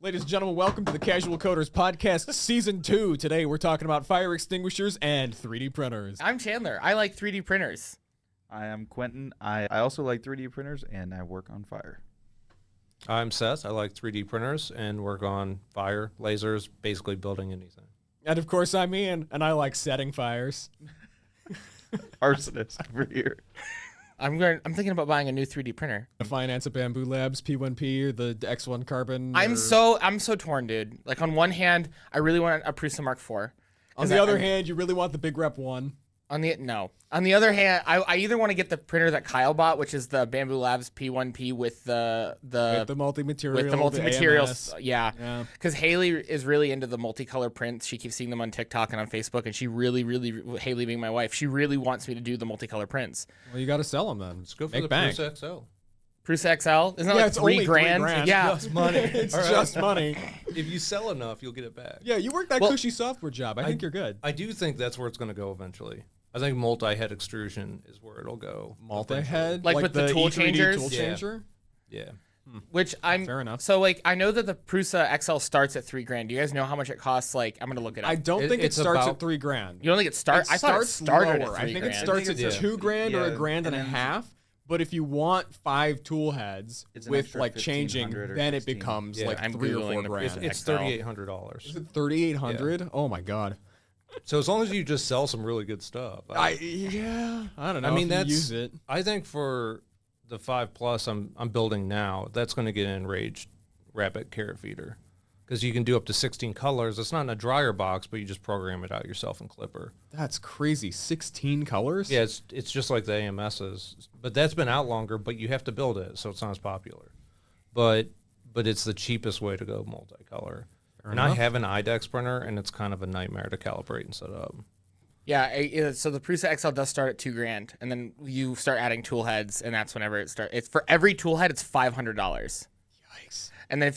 Ladies and gentlemen, welcome to the Casual Coders Podcast Season 2. Today we're talking about fire extinguishers and 3D printers. I'm Chandler. I like 3D printers. I am Quentin. I also like 3D printers, and I work on fire. I'm Seth. I like 3D printers and work on fire, lasers, basically building anything. And of course, I'm Ian, and I like setting fires. Arsonist over here. I'm thinking about buying a new 3D printer. The finance of Bamboo Labs P1P or the X1 Carbon. I'm so torn, dude. Like on one hand, I really want a Prusa Mark IV. On the other hand, you really want the Big Rep 1. On the other hand, I either want to get the printer that Kyle bought, which is the Bamboo Labs P1P with the multi-materials. Yeah. Because Haley is really into the multicolor prints. She keeps seeing them on TikTok and on Facebook, and she really, Haley being my wife, she really wants me to do the multicolor prints. Well, you got to sell them then. Let's go for Make the bank. Prusa XL. Prusa XL? Isn't that like it's only $3,000? Yeah. Just money. It's just money. If you sell enough, you'll get it back. Yeah, you work that cushy software job. I think you're good. I do think that's where it's going to go eventually. I think multi-head extrusion is where it'll go. Multi-head? Like with the tool E3D changers? tool changer? Yeah. Which Fair enough. So like I know that the Prusa XL starts at $3,000. Do you guys know how much it costs? Like I'm gonna look it up. I don't think it it's starts about- at $3,000. You don't think it starts? I thought it started lower. at $3,000. I think it starts at $2,000 or yeah, $1.50 and a half. But if you want 5 tool heads It's an with extra like changing, 1,500 or then it 16. becomes Yeah, like I'm 3 or Googling 4 the grand. Prusa It's XL. $3,800. Is it $3,800? Oh my god. So as long as you just sell some really good stuff. I don't know. I mean, if you that's use it. I think for the 5 Plus I'm building now, that's going to get an enraged rabbit carrot feeder, because you can do up to 16 colors. It's not in a dryer box, but you just program it out yourself in Clipper. That's crazy. 16 colors? Yeah, it's just like the AMS's, but that's been out longer. But you have to build it, so it's not as popular. But it's the cheapest way to go multicolor. And I have an IDEX printer, and it's kind of a nightmare to calibrate and set up. Yeah, so the Prusa XL does start at $2,000, and then you start adding tool heads, and that's whenever it starts. It's for every tool head, it's $500. Yikes. And then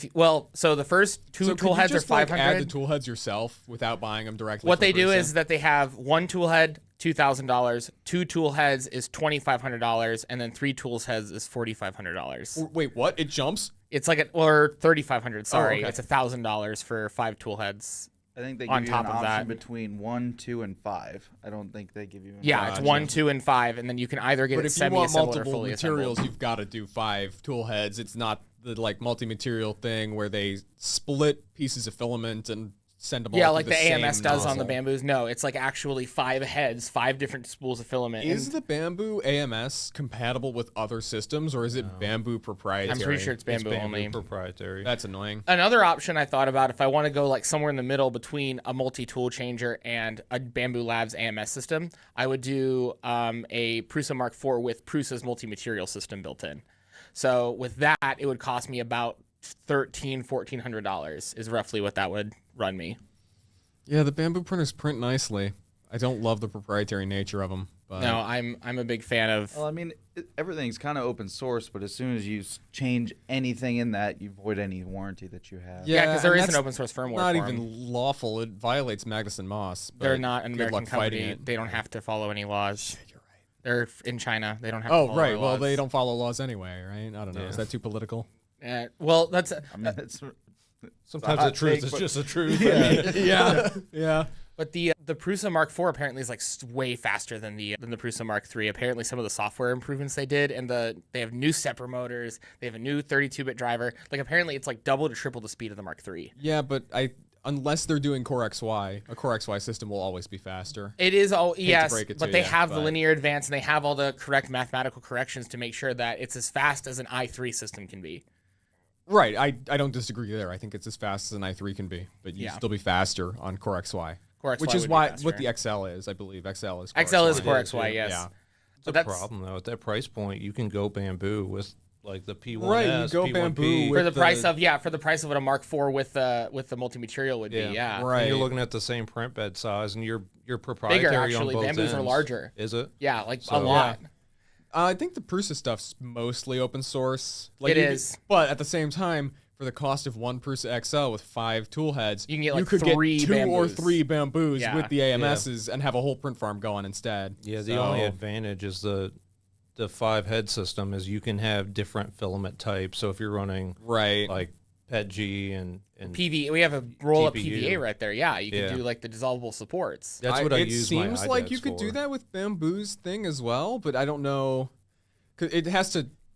so the first two tool heads are $500. Add the tool heads yourself without buying them directly. What from they do Prusa? is that they have one tool head, $2,000, 2 tool heads is $2,500, and then 3 tools heads is $4,500. Wait, what? It jumps? It's like or $3,500. Sorry, okay. It's $1,000 for 5 tool heads. I think they On give you an top of option that. between 1, 2, and 5. I don't think they give you. Yeah, it's Gotcha. 1, 2, and 5, and then you can either get But it if you want semi-assembled or multiple fully materials, assembled. you've got to do 5 tool heads. It's not the like multi-material thing where they split pieces of filament and send them all Yeah, through like the same AMS does on the nozzle. bamboos. No, it's like actually 5 heads, 5 different spools of filament. Is and the Bamboo AMS compatible with other systems, or is it Bamboo proprietary? I'm pretty sure it's bamboo, It's only. proprietary. That's annoying. Another option I thought about, if I want to go like somewhere in the middle between a multi-tool changer and a Bamboo Labs AMS system, I would do a Prusa Mark IV with Prusa's multi-material system built in. So with that, it would cost me about $1,400 is roughly what that would run me. Yeah, the Bamboo printers print nicely. I don't love the proprietary nature of them. But No, I'm a big fan of. Well, I mean, everything's kind of open source, but as soon as you change anything in that, you void any warranty that you have. Yeah, because there and is an that's open source firmware. not for even 'em. lawful. It violates Magnuson Moss. But They're not an good American luck fighting company. it. They don't have to follow any laws. You're right. They're in China. They don't have to Oh, follow right. our Well, laws. they don't follow laws anyway, right? I don't know. Yeah. Is that too political? Well, that's I mean, it's Sometimes hot the truth take, is but- just the truth. Yeah. but the Prusa Mark IV apparently is like way faster than the Prusa Mark III. Apparently, some of the software improvements they did, and they have new stepper motors. They have a new 32-bit driver. Like apparently, it's like double to triple the speed of the Mark III. Yeah, but unless they're doing Core XY, a Core XY system will always be faster. It is all yes, break it but to they you, have the but- linear advance and they have all the correct mathematical corrections to make sure that it's as fast as an i3 system can be. Right. I don't disagree there. I think it's as fast as an i3 can be, but you Yeah. still be faster on Core XY. Core XY which is would be why faster. what the XL is, I believe. XL is Core XL is XY. Core It is, XY, yeah. yes. Yeah. It's But a that's- problem though. At that price point, you can go Bamboo with like the P1S, Right, you go P1P. Bamboo For with the price of what a Mark IV with the multi-material would be, yeah. And Right. you're looking at the same print bed size, and you're proprietary Bigger on actually. both Bamboos are ends. larger. Is it? Yeah, like a So- lot. I think the Prusa stuff's mostly open source. It is. But at the same time, for the cost of one Prusa XL with 5 tool heads, You can get, like, could 3 get 2 or Bamboos. 3 Bamboos Yeah. with the AMSs and have a whole print farm going instead. Yeah. The So- only advantage is the 5 head system is you can have different filament types. So if you're running Right. like PETG and PV. We have a roll-up TPU. PVA right there. Yeah, you can Yeah. do like the dissolvable supports. That's what I it use my seems like IDEX you could do for. that with Bamboo's thing as well, but I don't know. 'Cause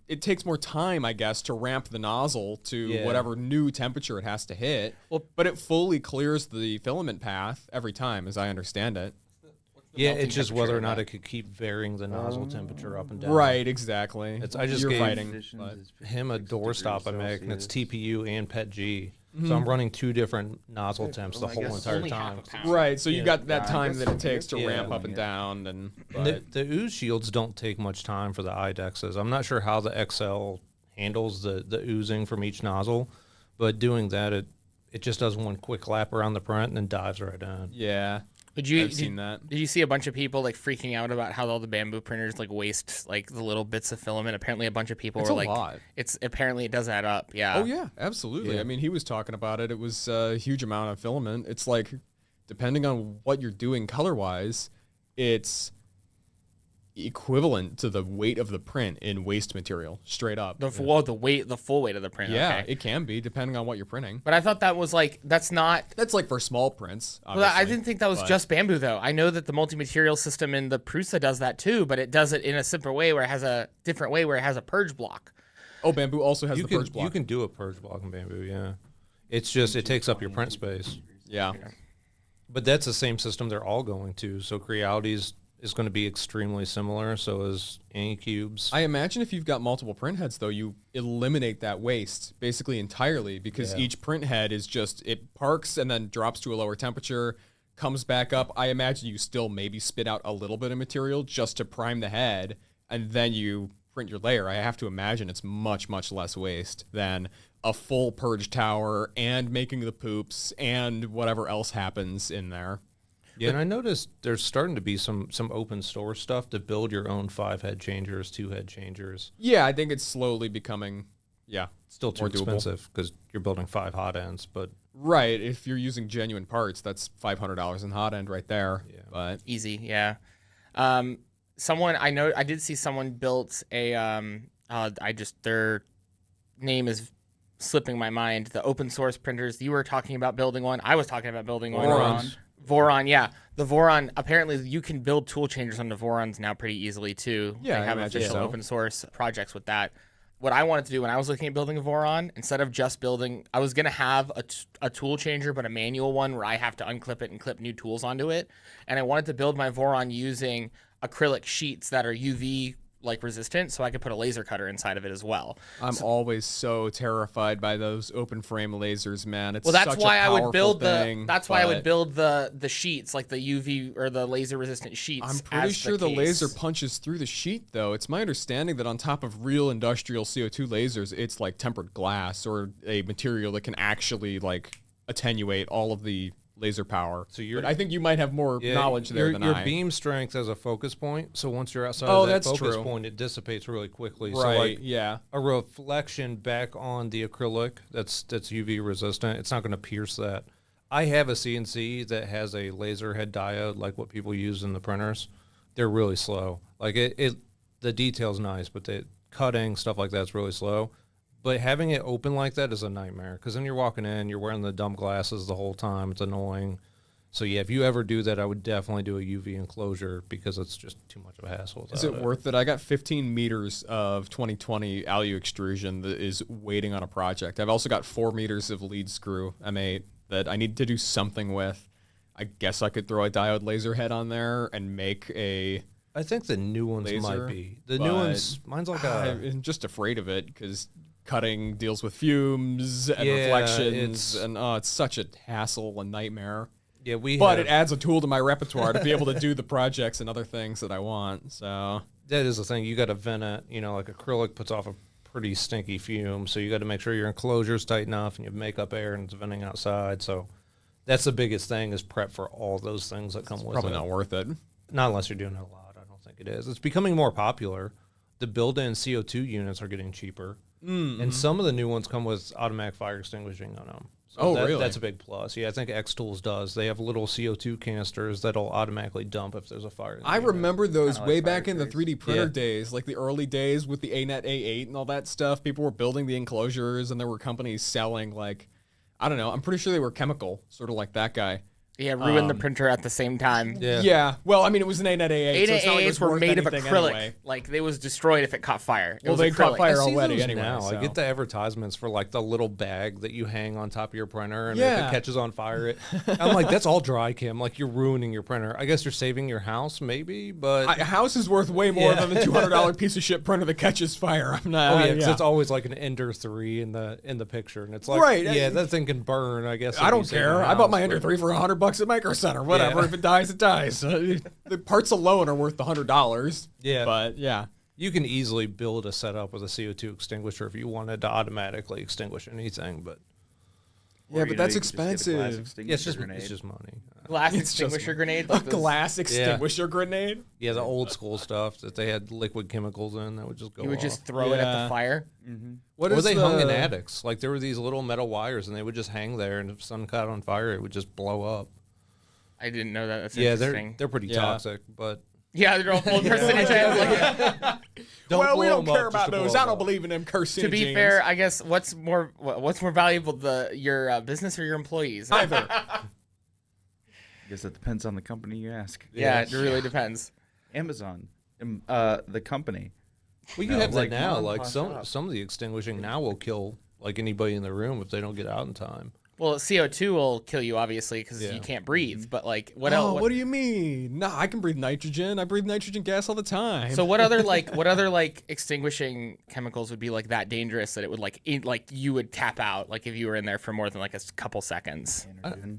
it takes more time, I guess, to ramp the nozzle to Yeah. whatever new temperature it has to hit. But it fully clears the filament path every time, as I understand it. Yeah, melting it's just temperature whether or of not that? it could keep varying the nozzle temperature up and down. Right, exactly. I just You're gave fighting. But. him a doorstop I make, and it's Celsius. TPU and PETG. So I'm running 2 different nozzle temps the I whole guess entire only time. half a pound. Right, so you Yeah. got that Yeah, I time guess that it takes to yeah. ramp up and down, and And the ooze shields don't take much time for the IDEXs. I'm not sure how the XL handles the oozing from each nozzle, but doing that, it just does one quick lap around the print and then dives right in. yeah, I've seen that. Did you see a bunch of people like freaking out about how all the Bamboo printers like waste like the little bits of filament? Apparently, a bunch of people It's were a like, lot. "It's apparently it does add up." Yeah. Oh yeah, absolutely. Yeah. I mean, he was talking about it. It was a huge amount of filament. It's like, depending on what you're doing color-wise, it's equivalent to the weight of the print in waste material, straight up. The full weight of the print. Yeah, Okay. it can be depending on what you're printing. But I thought that was like that's not. That's like for small prints. Well, I obviously, didn't think that was but- just Bamboo though. I know that the multi-material system in the Prusa does that too, but it does it in a simpler way where it has a different way where it has a purge block. Oh, Bamboo also has You the can purge block. you can do a purge block in Bamboo, yeah. It's just it takes up your print space. Yeah. But that's the same system they're all going to. So Creality's is going to be extremely similar. So is Anycube's. I imagine if you've got multiple print heads, though, you eliminate that waste basically entirely because Yeah. each print head is just, it parks and then drops to a lower temperature, comes back up. I imagine you still maybe spit out a little bit of material just to prime the head, and then you print your layer. I have to imagine it's much, much less waste than a full purge tower and making the poops and whatever else happens in there. Yeah, and I noticed there's starting to be some open source stuff to build your own 5-head changers, 2-head changers. Yeah, I think it's slowly becoming, Still too more doable. expensive because you're building 5 hot ends, but Right. If you're using genuine parts, that's $500 in hot end right there. Yeah. But Easy, yeah. Someone I did see someone built a their name is slipping my mind. The open source printers you were talking about building one. I was talking about building one. Voron. Voron, yeah. The Voron, apparently you can build tool changers on the Vorons now pretty easily too. Yeah, they I have imagine official so. open source projects with that. What I wanted to do when I was looking at building a Voron, instead of just building, I was going to have a tool changer, but a manual one where I have to unclip it and clip new tools onto it. And I wanted to build my Voron using acrylic sheets that are UV like resistant, so I could put a laser cutter inside of it as well. I'm always so terrified by those open frame lasers, man. It's Well, that's such why a I would powerful build thing, That's why I would but build the sheets, like the UV or the laser resistant sheets. I'm pretty as sure the case. laser punches through the sheet, though. It's my understanding that on top of real industrial CO2 lasers, it's like tempered glass or a material that can actually like attenuate all of the laser power. So you're- But I think you might have more knowledge there than your I. beam strength as a focus point. So once you're outside Oh, of that that's focus true. point, it dissipates really quickly. Right, So like yeah. a reflection back on the acrylic that's UV resistant, it's not going to pierce that. I have a CNC that has a laser head diode like what people use in the printers. They're really slow. Like the detail's nice, but the cutting stuff like that's really slow. But having it open like that is a nightmare because then you're walking in, you're wearing the dumb glasses the whole time. It's annoying. So yeah, if you ever do that, I would definitely do a UV enclosure because it's just too much of a hassle. Is it worth it? I got 15 meters of 2020 alu extrusion that is waiting on a project. I've also got 4 meters of lead screw M8 that I need to do something with. I guess I could throw a diode laser head on there and make a I think the new ones laser, might be. The new but ones, mine's like a. I'm just afraid of it because cutting deals with fumes and Yeah, reflections, and it's such a hassle and nightmare. Yeah, But it adds a tool to my repertoire to be able to do the projects and other things that I want. So that is the thing. You got to vent it. You know, like acrylic puts off a pretty stinky fume, so you got to make sure your enclosure's tight enough and you have makeup air and it's venting outside. So that's the biggest thing is prep for all those things that come with probably it. not worth it. Not unless you're doing it a lot. I don't think it is. It's becoming more popular. The built-in CO2 units are getting cheaper, and some of the new ones come with automatic fire extinguishing on them. Oh, really? That's a big plus. Yeah, I think X Tools does. They have little CO2 canisters that'll automatically dump if there's a fire. I remember those Kinda way like back fire in the trays. 3D printer Yeah. days, like the early days with the ANET A8 and all that stuff. People were building the enclosures, and there were companies selling, like, I don't know. I'm pretty sure they were chemical, sort of like that guy. Yeah, ruined the printer at the same time. Yeah. Well, I mean, it was an ANET A8, so it's not like it was were worth made of anything acrylic. anyway. Like, they was destroyed if it caught fire. It Well, was they caught acrylic. fire I see already those anyway. now. So. I get the advertisements for like the little bag that you hang on top of your printer, and if Yeah. it catches on fire, I'm like, that's all dry cam. Like you're ruining your printer. I guess you're saving your house, maybe, but A house is worth way more Yeah. than the $200 piece of shit printer that catches fire. I'm not. oh yeah, 'cause it's always like an Ender 3 in the picture, and it's like, Right. yeah, that thing can burn. I guess I if don't you save care. your I bought my house, Ender but- 3 for $100 at Micro Center. Whatever. Yeah. If it dies, it dies. The parts alone are worth the $100. Yeah. But yeah. You can easily build a setup with a CO2 extinguisher if you wanted to automatically extinguish anything, but Yeah, but that's expensive. yeah, it's just money. Glass It's just extinguisher grenade. A like those- glass extinguisher grenade? Yeah, the old school stuff that they had liquid chemicals in that would just go You would off. just throw it at Yeah. the fire. What Or is they hung in the- attics. Like there were these little metal wires, and they would just hang there, and if sun caught on fire, it would just blow up. I didn't know that. That's Yeah, interesting. they're pretty Yeah. toxic, but Yeah, they're all full carcinogens. Like, Well, we don't blow 'em care up just about to blow those. 'em I don't up. believe in them carcinogens. to be fair, I guess what's more valuable, your business or your employees? Either. I guess that depends on the company you ask. Yeah, it really depends. Amazon, the company. well, you No, have like that now. mom Like pops some up. some of the extinguishing now will kill like anybody in the room if they don't get out in time. Well, CO2 will kill you obviously because Yeah. you can't breathe. But like, what Oh, else? what do you mean? No, I can breathe nitrogen. I breathe nitrogen gas all the time. So what other like extinguishing chemicals would be like that dangerous that it would like you would tap out like if you were in there for more than like a couple seconds? Energen.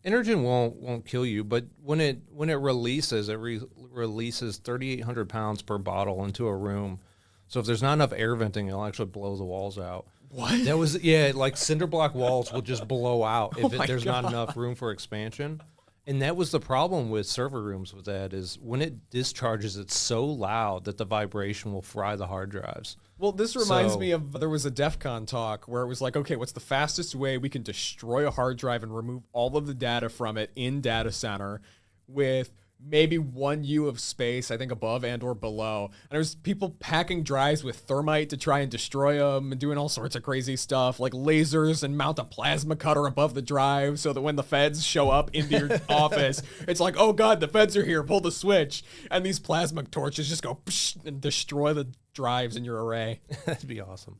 Energen won't kill you, but when it releases, it releases 3,800 pounds per bottle into a room. So if there's not enough air venting, it'll actually blow the walls out. What? That was like cinder block walls will just blow out if my there's not God. enough room for expansion. And that was the problem with server rooms with that is when it discharges, it's so loud that the vibration will fry the hard drives. Well, this reminds So- me of there was a DEF CON talk where it was like, okay, what's the fastest way we can destroy a hard drive and remove all of the data from it in data center with maybe 1 U of space, I think above and or below. And there's people packing drives with thermite to try and destroy them and doing all sorts of crazy stuff like lasers and mount a plasma cutter above the drive so that when the feds show up into your office, it's like, oh God, the feds are here, pull the switch. And these plasma torches just go psh, and destroy the drives in your array. That'd be awesome.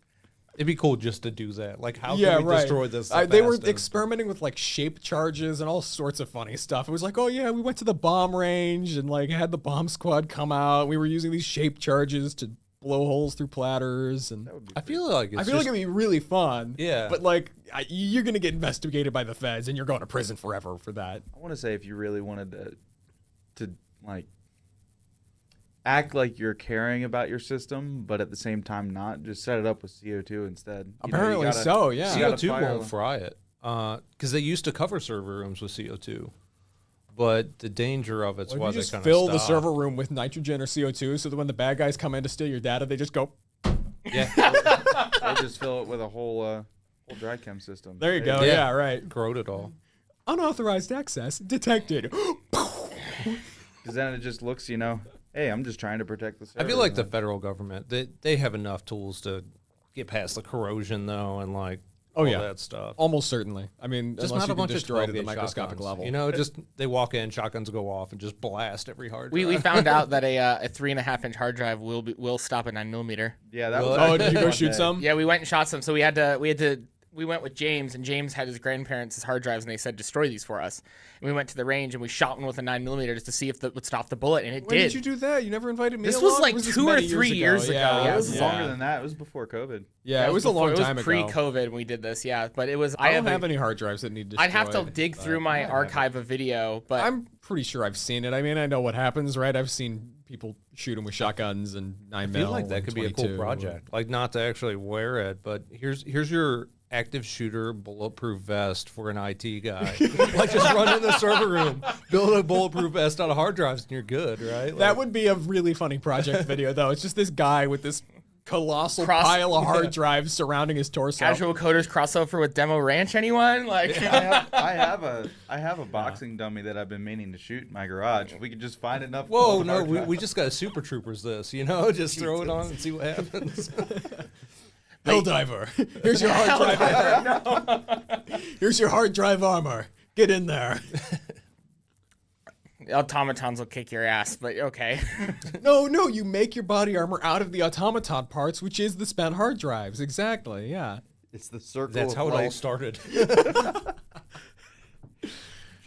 It'd be cool just to do that. Like, how Yeah, can we right. destroy this? They were fastest? experimenting with like shape charges and all sorts of funny stuff. It was like, oh yeah, we went to the bomb range and like had the bomb squad come out. We were using these shape charges to blow holes through platters, and I feel like it's I feel like it'd be really fun. Yeah. but like you're gonna get investigated by the feds and you're going to prison forever for that. I want to say if you really wanted to like act like you're caring about your system, but at the same time not, just set it up with CO2 instead. You know, you Apparently gotta- so, yeah. you gotta CO2 fire won't them. fry it because they used to cover server rooms with CO2, but the danger of it's Well, why if you they just kind fill of the server room with nitrogen or CO2, so that when the bad guys come in to steal your data, they just go. Yeah, Or just fill it with a whole dry chem system. There you go. Yeah. Yeah, right. corrode it all. Unauthorized access detected. Because then it just looks, hey, I'm just trying to protect the server. I feel like the federal government they have enough tools to get past the corrosion though, and like Oh, all yeah. that stuff. Almost certainly. I mean, Just unless not you a can bunch of destroy it at the 12-gauge microscopic shotguns. level. You know, just they walk in, shotguns go off, and just blast every hard drive. We found out that a 3.5-inch hard drive will stop at 9mm. Yeah, that was. Oh, did you go one shoot day. some? Yeah, we went and shot some. So we went with James, and James had his grandparents' hard drives, and they said, destroy these for us. And we went to the range, and we shot one with a 9mm just to see if it would stop the bullet, and it When did. did you do that? You never invited me This along? was like Or this 2 or many 3 years ago. Yeah, It was Yeah. longer than that. It was before COVID. Yeah, it was a long time It ago. was pre-COVID when we did this, yeah. But it was. I don't have any hard drives that need destroyed. I'd have to dig through my archive of video, but I'm pretty sure I've seen it. I mean, I know what happens, right? I've seen people shoot them with shotguns and 9mm. I feel like that could be a cool 22. project. Like not to actually wear it, but here's your active shooter bulletproof vest for an IT guy. Like just run in the server room, build a bulletproof vest out of hard drives, and you're good, right? That would be a really funny project video, though. It's just this guy with this colossal Cross- pile of hard drives surrounding his torso. Casual Coders crossover with Demo Ranch, anyone? Like, I have a boxing dummy that I've been meaning to shoot in my garage. If we could just find enough. Whoa, hard no, drives. we just got a Super Troopers this, you know? Just throw it on and see what happens. Helldiver, here's your hard drive. Here's your hard drive armor. Get in there. automatons will kick your ass, but okay. No, you make your body armor out of the automaton parts, which is the spent hard drives. Exactly, yeah. It's the circle. That's of how it all life. started.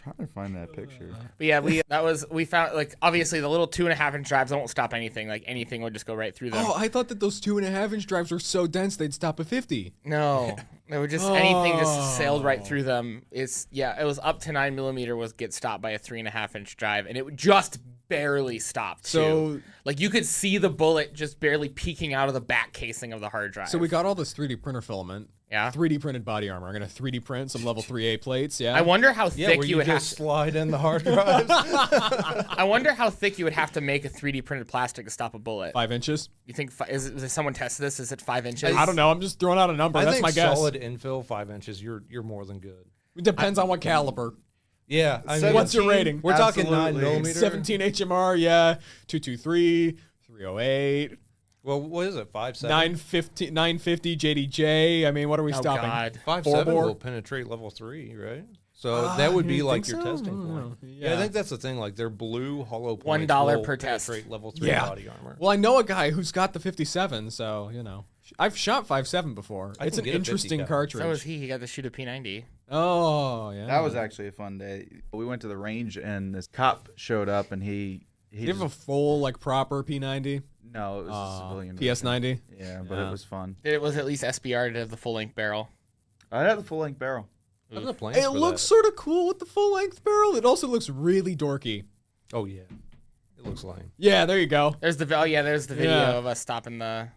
Trying to find that picture. But yeah, we found, like, obviously the little 2.5-inch drives won't stop anything. Like, anything would just go right through them. Oh, I thought that those 2.5-inch drives were so dense they'd stop at 50. No, they were just anything just sailed right through them. It was up to 9mm was get stopped by a 3.5-inch drive, and it just barely stopped. So- too. Like, you could see the bullet just barely peeking out of the back casing of the hard drive. So we got all this 3D printer filament. Yeah. 3D printed body armor. I'm gonna 3D print some level 3A plates. Yeah. I wonder how Yeah, thick where you would have. just slide in the hard drives. I wonder how thick you would have to make a 3D printed plastic to stop a bullet. 5 inches. You think is someone tested this? Is it 5 inches? I don't know. I'm just throwing out a number. I That's think my guess. solid infill 5 inches. You're more than good. It depends on what caliber. Yeah, I mean, What's your rating? We're talking Absolutely. 9mm. 17 HMR. Yeah. 223. 308. Well, what is it? 5.7. 950 JDJ. I mean, what are we Oh stopping? God. 5.7 bore? will penetrate level 3, right? So that would be you like think your so? testing I don't point. know. Yeah, I think that's the thing. Like their blue hollow points $1 will per test. penetrate level 3 Yeah. body armor. Well, I know a guy who's got the 57, so you know, I've shot 5.7 before. I It's can an get a 50 interesting cal. cartridge. So was he. He got to shoot a P90. Oh, yeah. That was actually a fun day. We went to the range and this cop showed up and he Do you have a full, like, proper P90? no, it was a civilian PS90? version. Yeah, but Yeah. it was fun. It was at least SBR to have the full length barrel. I had the full length barrel. I have the plans It for looks that. sort of cool with the full length barrel. It also looks really dorky. Oh yeah, it looks lame. Yeah, there you go. There's the there's the video Yeah. of us stopping the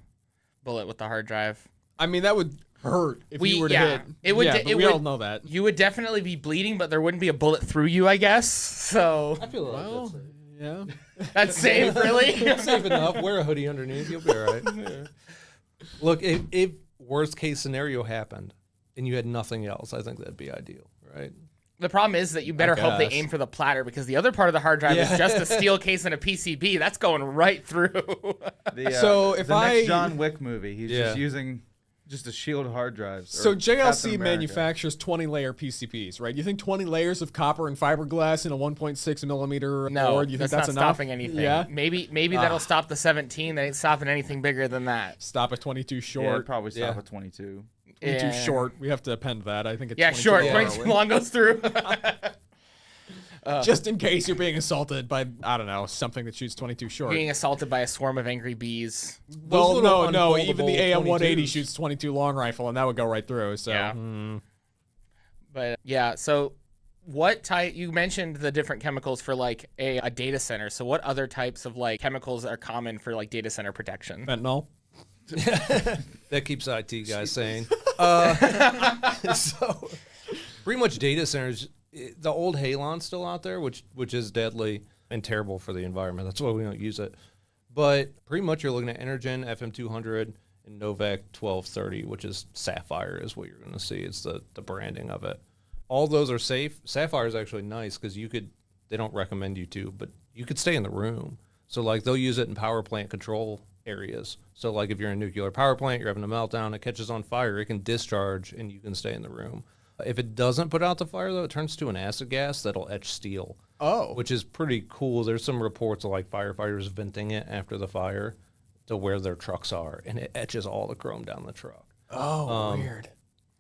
bullet with the hard drive. I mean, that would hurt if you were to hit. It would. Yeah, it but we would, all know that. You would definitely be bleeding, but there wouldn't be a bullet through you, I guess. So I feel like Well, yeah. that's safe, really. that's safe enough. Wear a hoodie underneath. You'll be all right. Yeah. Look, if worst case scenario happened and you had nothing else, I think that'd be ideal, right? The problem is that you better hope they guess. aim for the platter, because the other part of the hard drive is just a steel case and a PCB. That's going right through. So if the I- next John Wick movie, he's Yeah. just using just a shield hard drives. So or Captain JLC America. manufactures 20-layer PCBs, right? You think 20 layers of copper and fiberglass in a 1.6 millimeter No, board? You think that's that's not enough? stopping anything. Yeah. Maybe that'll stop the 17. That ain't stopping anything bigger than that. Stop at 22 Yeah, short. it'd probably stop Yeah. at 22. 22 Yeah. short. We have to append that. I think it's Yeah, 22 short. far 22 away. long goes through. Just in case you're being assaulted by, I don't know, something that shoots 22 short. Being assaulted by a swarm of angry bees. Well, little no. Even the unfoldable AM-180 22s. shoots 22 long rifle, and that would go right through. So, Yeah. But yeah, so what type? You mentioned the different chemicals for like a data center. So what other types of like chemicals are common for like data center protection? fentanyl. That keeps IT guys saying. So pretty much data centers. The old halon's still out there, which is deadly and terrible for the environment. That's why we don't use it. But pretty much you're looking at Energen, FM200, and Novak 1230, which is Sapphire is what you're going to see. It's the branding of it. All those are safe. Sapphire is actually nice because they don't recommend you to, but you could stay in the room. So like they'll use it in power plant control areas. So like if you're in a nuclear power plant, you're having a meltdown, it catches on fire, it can discharge and you can stay in the room. If it doesn't put out the fire, though, it turns to an acid gas that'll etch steel. Oh. Which is pretty cool. There's some reports of like firefighters venting it after the fire to where their trucks are, and it etches all the chrome down the truck. Oh, weird.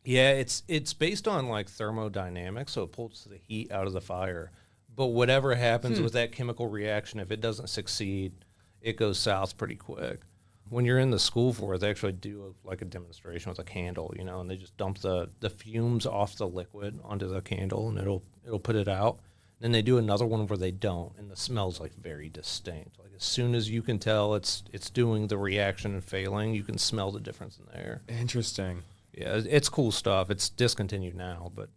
Yeah, it's based on like thermodynamics, so it pulls the heat out of the fire. But whatever happens with that chemical reaction, if it doesn't succeed, it goes south pretty quick. When you're in the school for it, they actually do like a demonstration with a candle, and they just dump the fumes off the liquid onto the candle, and it'll put it out. Then they do another one where they don't, and the smell's like very distinct. Like as soon as you can tell it's doing the reaction and failing, you can smell the difference in the air. Interesting. Yeah, it's cool stuff. It's discontinued now, but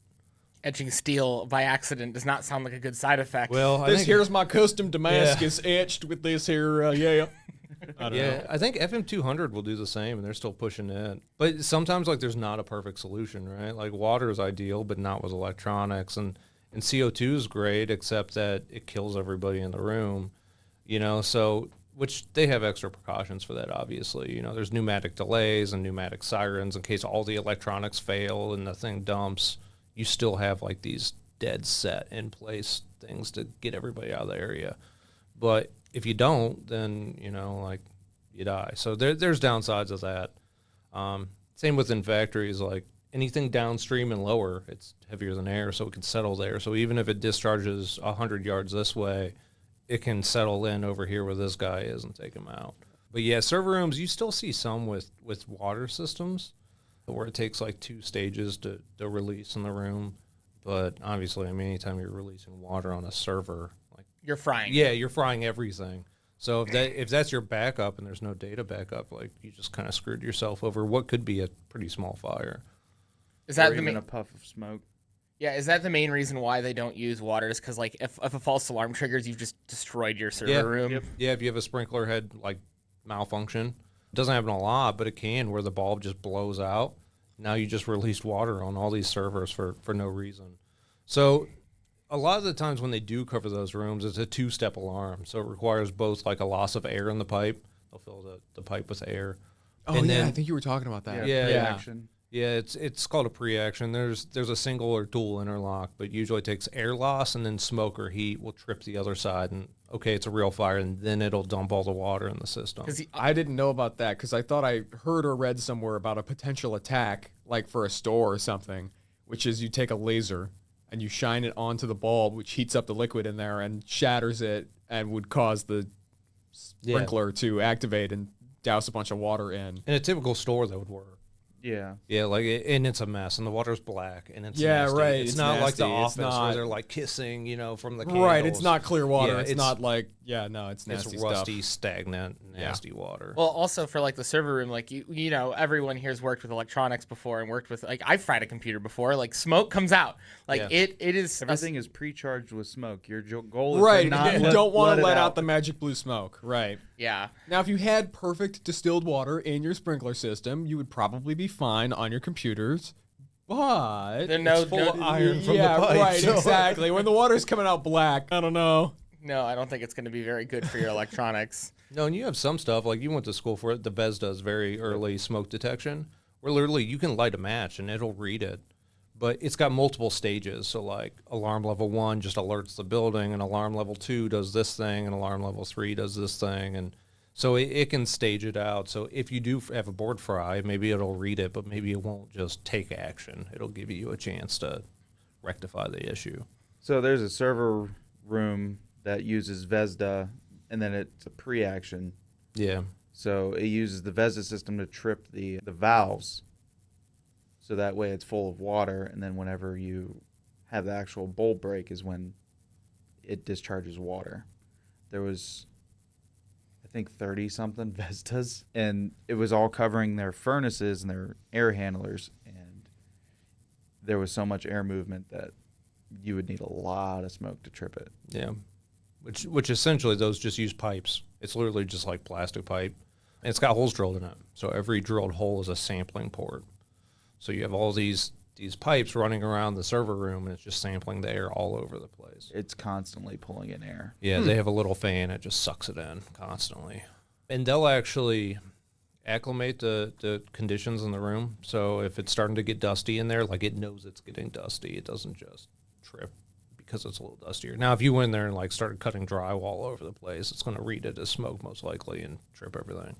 Etching steel by accident does not sound like a good side effect. well, I This think here's my custom Damascus etched with this here, yeah. I don't Yeah, know. I think FM200 will do the same, and they're still pushing it. But sometimes, like, there's not a perfect solution, right? Like, water is ideal, but not with electronics. And CO2 is great, except that it kills everybody in the room, you know? So, which they have extra precautions for that, obviously. You know, there's pneumatic delays and pneumatic sirens in case all the electronics fail and the thing dumps. You still have, like, these dead set in place things to get everybody out of the area. But if you don't, then, you know, like, you die. So there's downsides of that. Same within factories, like anything downstream and lower, it's heavier than air, so it can settle there. So even if it discharges 100 yards this way, it can settle in over here where this guy is and take him out. But yeah, server rooms, you still see some with water systems where it takes like 2 stages to release in the room. But obviously, I mean, anytime you're releasing water on a server, like, You're frying. yeah, you're frying everything. So if that's your backup and there's no data backup, like, you just kind of screwed yourself over what could be a pretty small fire. Is that or the even main? a puff of smoke. Yeah, is that the main reason why they don't use water? Is because like if a false alarm triggers, you've just destroyed your server room. Yeah, if you have a sprinkler head like malfunction, it doesn't happen a lot, but it can where the bulb just blows out. Now you just released water on all these servers for no reason. So a lot of the times when they do cover those rooms, it's a 2-step alarm. So it requires both like a loss of air in the pipe. They'll fill the pipe with air. Oh, and yeah, then, I think you were talking about that. Yeah. Reaction. Yeah, it's called a pre-action. There's a single or dual interlock, but usually it takes air loss and then smoke or heat will trip the other side, and okay, it's a real fire, and then it'll dump all the water in the system. Because I didn't know about that because I thought I heard or read somewhere about a potential attack, like for a store or something, which is you take a laser and you shine it onto the bulb, which heats up the liquid in there and shatters it and would cause the sprinkler to activate and douse a bunch of water in. In a typical store, that would work. Yeah. Yeah, like, and it's a mess, and the water's black, and it's Yeah, nasty. right, It's it's not like The nasty. It's Office where not- they're like kissing, you know, from the candles. Right, it's not clear water. Yeah, it's not like, no, it's nasty It's rusty, stuff. stagnant, nasty water. well, also for like the server room, like you know, everyone here's worked with electronics before and worked with like I've fried a computer before. Like smoke comes out, like Yeah. it is Everything is pre-charged with smoke. Your goal is Right, to not you let, don't want let to it let out out the magic blue smoke. Right. yeah. Now, if you had perfect distilled water in your sprinkler system, you would probably be fine on your computers. But Then no, It's full no, of iron from the yeah, pipe. right, so- exactly. When the water's coming out black, I don't know. no, I don't think it's going to be very good for your electronics. No, and you have some stuff, like you went to school for it, the VES does very early smoke detection, where literally you can light a match and it'll read it. But it's got multiple stages. So like alarm level 1 just alerts the building, and alarm level 2 does this thing, and alarm level 3 does this thing. And so it can stage it out. So if you do have a board fry, maybe it'll read it, but maybe it won't just take action. It'll give you a chance to rectify the issue. So there's a server room that uses Vesda, and then it's a pre-action. Yeah. So it uses the Vesda system to trip the valves. So that way it's full of water, and then whenever you have the actual bulb break is when it discharges water. There was, I think, 30-something Vestas, and it was all covering their furnaces and their air handlers, and there was so much air movement that you would need a lot of smoke to trip it. Yeah. Which essentially those just use pipes. It's literally just like plastic pipe. And it's got holes drilled in it. So every drilled hole is a sampling port. So you have all these pipes running around the server room, and it's just sampling the air all over the place. It's constantly pulling in air. Yeah, they have a little fan. It just sucks it in constantly. And they'll actually acclimate the conditions in the room. So if it's starting to get dusty in there, like it knows it's getting dusty. It doesn't just trip because it's a little dustier. Now, if you went in there and like started cutting drywall all over the place, it's going to read it as smoke most likely and trip everything.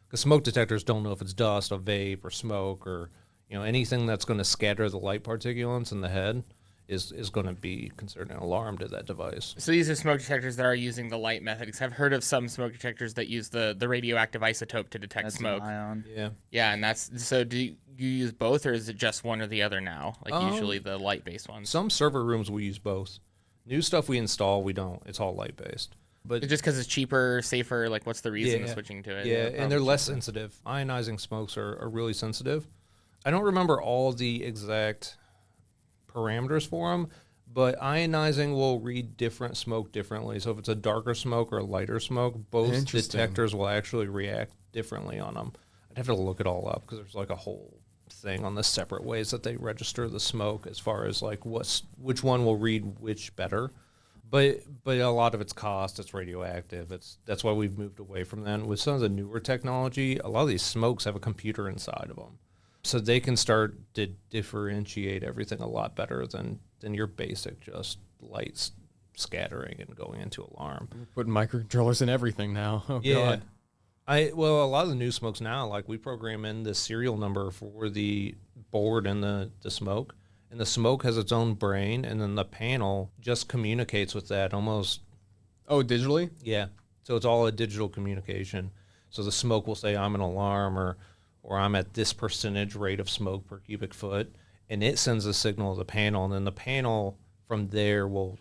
Because smoke detectors don't know if it's dust, a vape, or smoke, or anything that's going to scatter the light particulates in the head is going to be considered an alarm to that device. So these are smoke detectors that are using the light method. Because I've heard of some smoke detectors that use the radioactive isotope to detect That's smoke. an ion. Yeah. Yeah, and that's so. Do you use both, or is it just one or the other now? Like usually the light-based ones. Some server rooms we use both. New stuff we install, we don't. It's all light-based. But Just because it's cheaper, safer. Like, what's the reason of Yeah. switching to it? yeah, and they're less sensitive. Ionizing smokes are really sensitive. I don't remember all the exact parameters for them, But ionizing will read different smoke differently. So if it's a darker smoke or a lighter smoke, both detectors will actually react differently on them. I'd have to look it all up because there's like a whole thing on the separate ways that they register the smoke as far as like which one will read which better. But a lot of it's cost, it's radioactive. That's why we've moved away from that. With some of the newer technology, a lot of these smokes have a computer inside of them. So they can start to differentiate everything a lot better than your basic just lights scattering and going into alarm. We're putting microcontrollers in everything now. Oh, yeah. God. Well, a lot of the new smokes now, like we program in the serial number for the board and the smoke. And the smoke has its own brain, and then the panel just communicates with that almost. Oh, digitally? Yeah. So it's all a digital communication. So the smoke will say, I'm an alarm, or I'm at this percentage rate of smoke per cubic foot. And it sends a signal to the panel, and then the panel from there will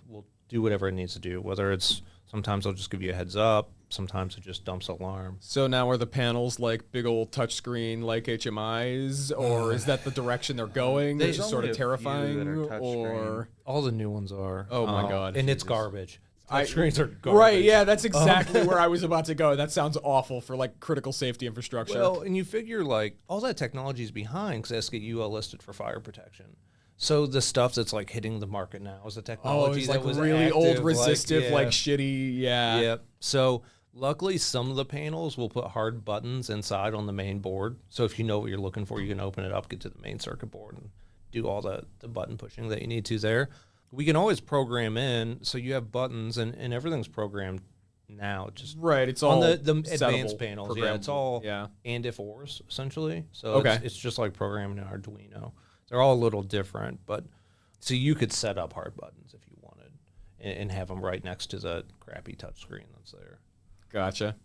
do whatever it needs to do, whether it's sometimes they'll just give you a heads up, sometimes it just dumps alarm. So now are the panels like big old touchscreen like HMIs, or is that the direction they're going? There's It's sort only of a few that terrifying, are touchscreen. or All the new ones are. Oh my God. And it's garbage. Touchscreens are garbage. right? Yeah, that's exactly where I was about to go. That sounds awful for like critical safety infrastructure. Well, and you figure like all that technology is behind because it has to get UL listed for fire protection. So the stuff that's like hitting the market now is the technology it's that like was really active, old, resistive, like shitty. Yeah. Yep. So luckily, some of the panels will put hard buttons inside on the main board. So if you know what you're looking for, you can open it up, get to the main circuit board, and do all the button pushing that you need to there. We can always program in, so you have buttons, and everything's programmed now. Just Right. It's on all the settable, advanced panels. Yeah, it's all yeah. and if ors essentially. So Okay. it's just like programming an Arduino. They're all a little different, but so you could set up hard buttons if you wanted, and have them right next to the crappy touchscreen that's there. Gotcha.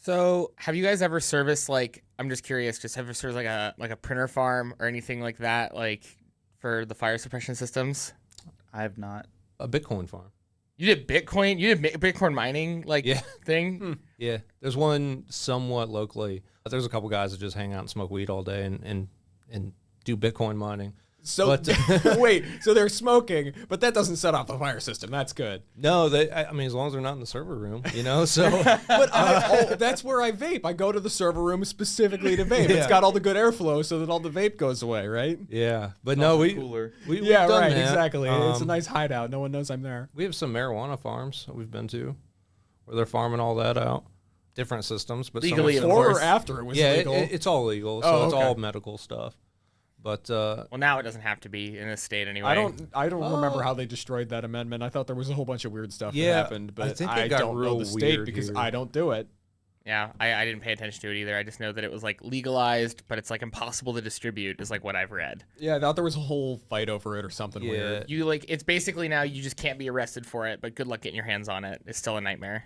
So, have you guys ever serviced like? I'm just curious. Just ever serviced like a printer farm or anything like that, like for the fire suppression systems? I have not. A Bitcoin farm. You did Bitcoin. You did Bitcoin mining, like thing. Yeah, there's one somewhat locally. There's a couple guys that just hang out and smoke weed all day and do Bitcoin mining. So wait, so they're smoking, but that doesn't set off the fire system. That's good. No, I mean, as long as they're not in the server room, you know. So, But that's where I vape. I go to the server room specifically to vape. Yeah. It's got all the good airflow, so that all the vape goes away, right? yeah, but no, we've Cooler. done Right, that. exactly. It's a nice hideout. No one knows I'm there. We have some marijuana farms that we've been to, where they're farming all that out. Different systems, but Legally, some of Before course. or after it was yeah, legal? it's all legal, so Oh, it's okay. all medical stuff. But Well, now it doesn't have to be in this state anyway. I don't remember how they destroyed that amendment. I thought there was a whole bunch of weird stuff that Yeah, happened, but I think it got don't know real the state weird because here. I don't do it. Yeah, I didn't pay attention to it either. I just know that it was like legalized, but it's like impossible to distribute. Is like what I've read. Yeah, I thought there was a whole fight over it or something Yeah. weird. You like it's basically now you just can't be arrested for it, but good luck getting your hands on it. It's still a nightmare.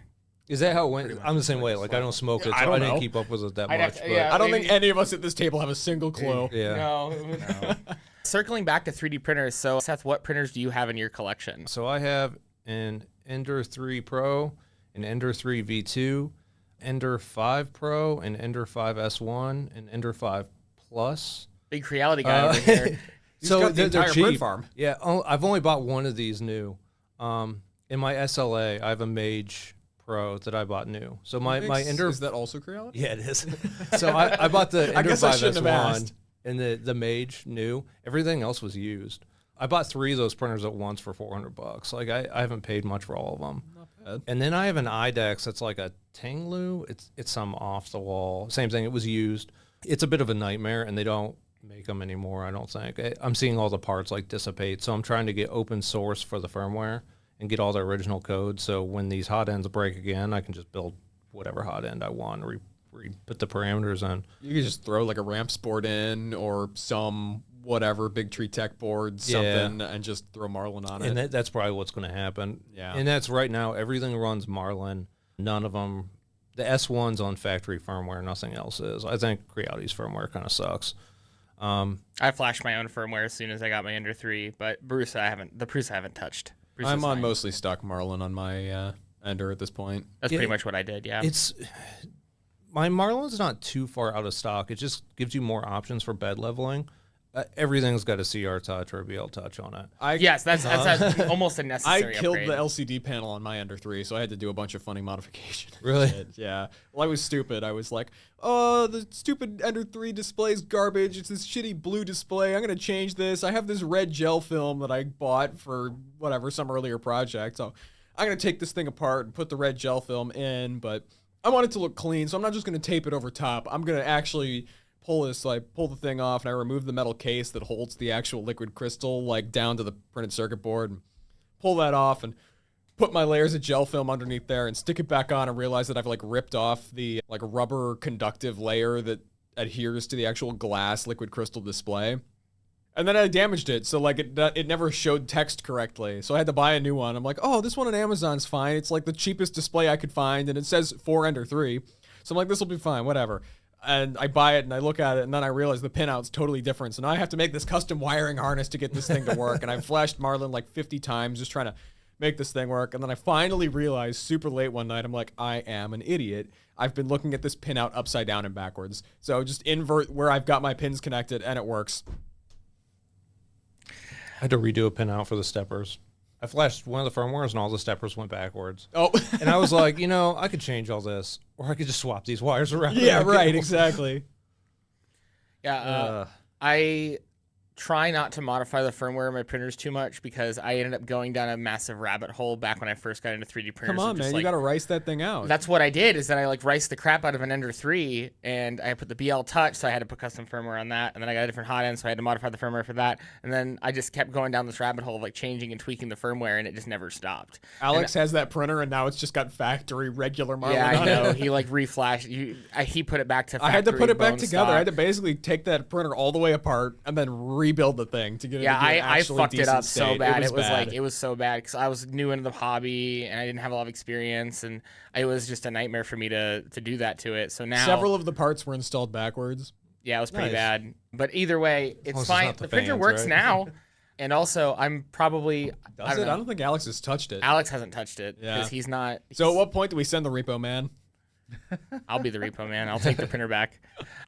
is that how it went? I'm the same way. Like I don't smoke it, I so don't I didn't know. keep up with it that I'd have much. to- but yeah. I don't Maybe- think any of us at this table have a single clue. yeah. No. Circling back to 3D printers. So Seth, what printers do you have in your collection? So I have an Ender 3 Pro, an Ender 3 V2, Ender 5 Pro, an Ender 5 S1, an Ender 5 Plus. Big reality guy over here. So got the they're entire print cheap. farm. Yeah, I've only bought one of these new. In my SLA, I have a Mage Pro that I bought new. So my Ender. Is that also Creality? Yeah, it is. So I bought the I Ender guess I 5 shouldn't have S1 asked. and the Mage new. Everything else was used. I bought 3 of those printers at once for $400. Like I haven't paid much for all of them. Not bad. And then I have an IDEX that's like a Tanglu. It's some off the wall. Same thing. It was used. It's a bit of a nightmare, and they don't make them anymore. I don't think. I'm seeing all the parts like dissipate. So I'm trying to get open source for the firmware and get all the original code. So when these hot ends break again, I can just build whatever hot end I want. Put the parameters in. You could just throw like a ramps board in or some whatever big tree tech board, something, and just throw Marlin on it. And that's probably what's going to happen. Yeah. And that's right now. Everything runs Marlin. None of them. The S1's on factory firmware. Nothing else is. I think Creality's firmware kind of sucks. I flashed my own firmware as soon as I got my Ender 3, but Prusa I haven't touched. Prusa's I'm on fine. mostly stock Marlin on my Ender at this point. That's Yeah. pretty much what I did. Yeah. It's my Marlin's not too far out of stock. It just gives you more options for bed leveling. Everything's got a CR touch or a BL touch on it. Yes, that's almost a necessary I killed upgrade. the LCD panel on my Ender 3, so I had to do a bunch of funny modifications. Really? Yeah. Well, I was stupid. I was like, oh, the stupid Ender 3 display's garbage. It's this shitty blue display. I'm going to change this. I have this red gel film that I bought for whatever, some earlier project. So I'm going to take this thing apart and put the red gel film in, but I want it to look clean, so I'm not just going to tape it over top. I'm going to actually pull the thing off, and I remove the metal case that holds the actual liquid crystal like down to the printed circuit board, and pull that off and put my layers of gel film underneath there and stick it back on and realize that I've like ripped off the like rubber conductive layer that adheres to the actual glass liquid crystal display. And then I damaged it, so like it never showed text correctly. So I had to buy a new one. I'm like, oh, this one on Amazon's fine. It's like the cheapest display I could find, and it says for Ender 3. So I'm like, this will be fine, whatever. And I buy it and I look at it and then I realize the pinout's totally different. So now I have to make this custom wiring harness to get this thing to work. And I flashed Marlin like 50 times just trying to make this thing work. And then I finally realized super late one night, I'm like, I am an idiot. I've been looking at this pinout upside down and backwards. So just invert where I've got my pins connected and it works. I had to redo a pinout for the steppers. I flashed one of the firmwares and all the steppers went backwards. Oh. And I was like, I could change all this, or I could just swap these wires around. Yeah, right, exactly. Yeah, I try not to modify the firmware of my printers too much because I ended up going down a massive rabbit hole back when I first got into 3D printers. Come on, man, you got to rice that thing out. That's what I did, is that I like riced the crap out of an Ender 3, and I put the BL Touch, so I had to put custom firmware on that, and then I got a different hot end, so I had to modify the firmware for that, and then I just kept going down this rabbit hole of like changing and tweaking the firmware, and it just never stopped. Alex has that printer, and now it's just got factory regular Marlin Yeah, I on know. it. He like reflashed. He put it back to factory. I had to put it back bone together. stock. I had to basically take that printer all the way apart and then rebuild the thing to get it to be an I actually fucked it decent up state. so bad. It was bad. Like it was so bad because I was new into the hobby and I didn't have a lot of experience, and it was just a nightmare for me to do that to it. So now Several of the parts were installed backwards. yeah, it was pretty Nice. bad. But either way, it's long as it's fine. not The the printer fans, works right? now, and also I'm probably Does don't it? know. I don't think Alex has touched it. Alex hasn't touched it because Yeah. he's not. So at what point do we send the repo man? I'll be the repo man. I'll take the printer back.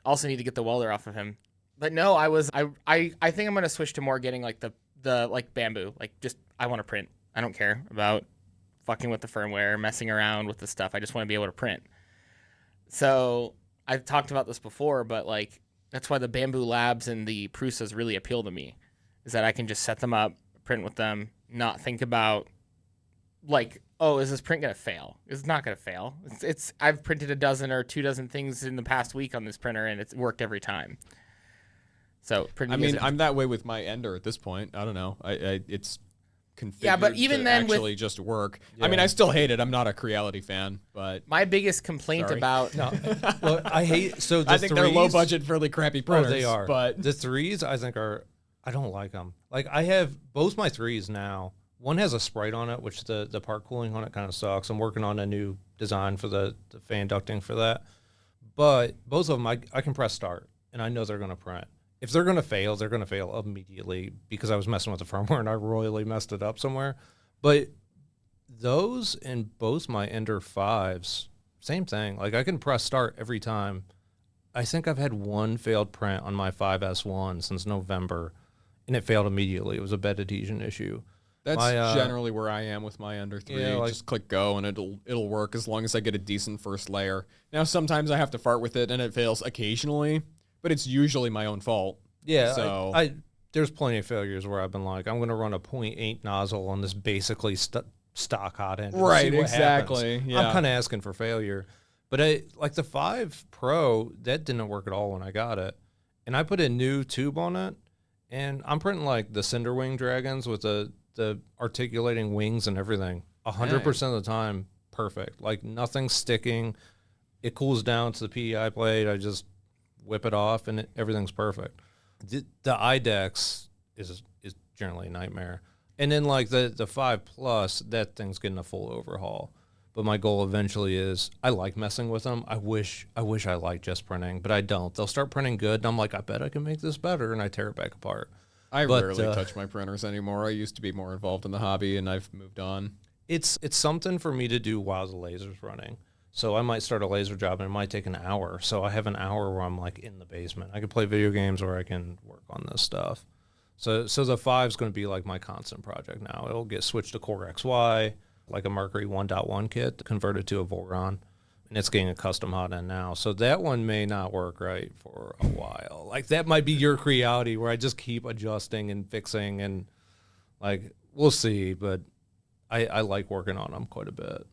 Also need to get the welder off of him. But no, I think I'm gonna switch to more getting like the like Bamboo. Like just I want to print. I don't care about fucking with the firmware, messing around with the stuff. I just want to be able to print. So I've talked about this before, but like that's why the Bamboo Labs and the Prusas really appeal to me, is that I can just set them up, print with them, not think about like, oh, is this print gonna fail? It's not gonna fail. It's I've printed a dozen or 24 things in the past week on this printer, and it's worked every time. So I mean, I'm that way with my Ender at this point. I don't know. It's configured Yeah, but even to then with- actually just work. I mean, I still hate it. I'm not a Creality fan, but my biggest complaint Sorry. about Well, I hate the I think they're low threes- budget, fairly crappy Oh, printers. they are. But The threes, I think, I don't like them. Like, I have both my threes now. One has a Sprite on it, which the part cooling on it kind of sucks. I'm working on a new design for the fan ducting for that. But both of them, I can press start, and I know they're going to print. If they're going to fail, they're going to fail immediately because I was messing with the firmware and I royally messed it up somewhere. But those and both my Ender 5s, same thing. Like, I can press start every time. I think I've had one failed print on my 5S1 since November, and it failed immediately. It was a bed adhesion issue. that's My, generally where I am with my Ender 3. Yeah, like- just click go and it'll work as long as I get a decent first layer. Now sometimes I have to fart with it and it fails occasionally, but it's usually my own fault. Yeah, So there's plenty of failures where I've been like, I'm going to run a 0.8 nozzle on this basically stock hot end. and Right, see what exactly, happens. yeah. I'm kind of asking for failure. But like the 5 Pro, that didn't work at all when I got it. And I put a new tube on it, and I'm printing like the Cinderwing dragons with the articulating wings and everything. 100% of the time, perfect. Like nothing's sticking. It cools down to the PEI blade. I just whip it off, and everything's perfect. The IDEX is generally a nightmare. And then like the 5 Plus, that thing's getting a full overhaul. But my goal eventually is I like messing with them. I wish I liked just printing, but I don't. They'll start printing good, and I'm like, I bet I can make this better, and I tear it back apart. I But, rarely touch my printers anymore. I used to be more involved in the hobby, and I've moved on. It's something for me to do while the laser's running. So I might start a laser job and it might take an hour. So I have an hour where I'm like in the basement. I can play video games or I can work on this stuff. So the 5 is going to be like my constant project now. It'll get switched to Core XY, like a Mercury 1.1 kit, converted to a Voron. And it's getting a custom hot end now. So that one may not work right for a while. Like that might be your Creality where I just keep adjusting and fixing and like we'll see. But I like working on them quite a bit.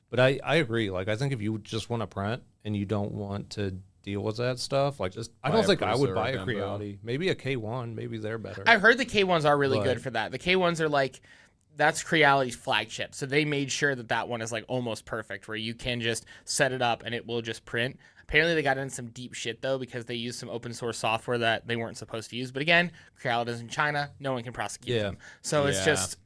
But I agree. Like I think if you just want to print and you don't want to deal with that stuff, like just I don't think I would buy a Creality. Maybe a K1. Maybe they're better. I've heard the K1s are really good for that. The K1s are like, that's Creality's flagship. So they made sure that one is like almost perfect where you can just set it up and it will just print. Apparently they got in some deep shit though because they used some open source software that they weren't supposed to use. But again, Creality's in China. No one can prosecute them. So it's just,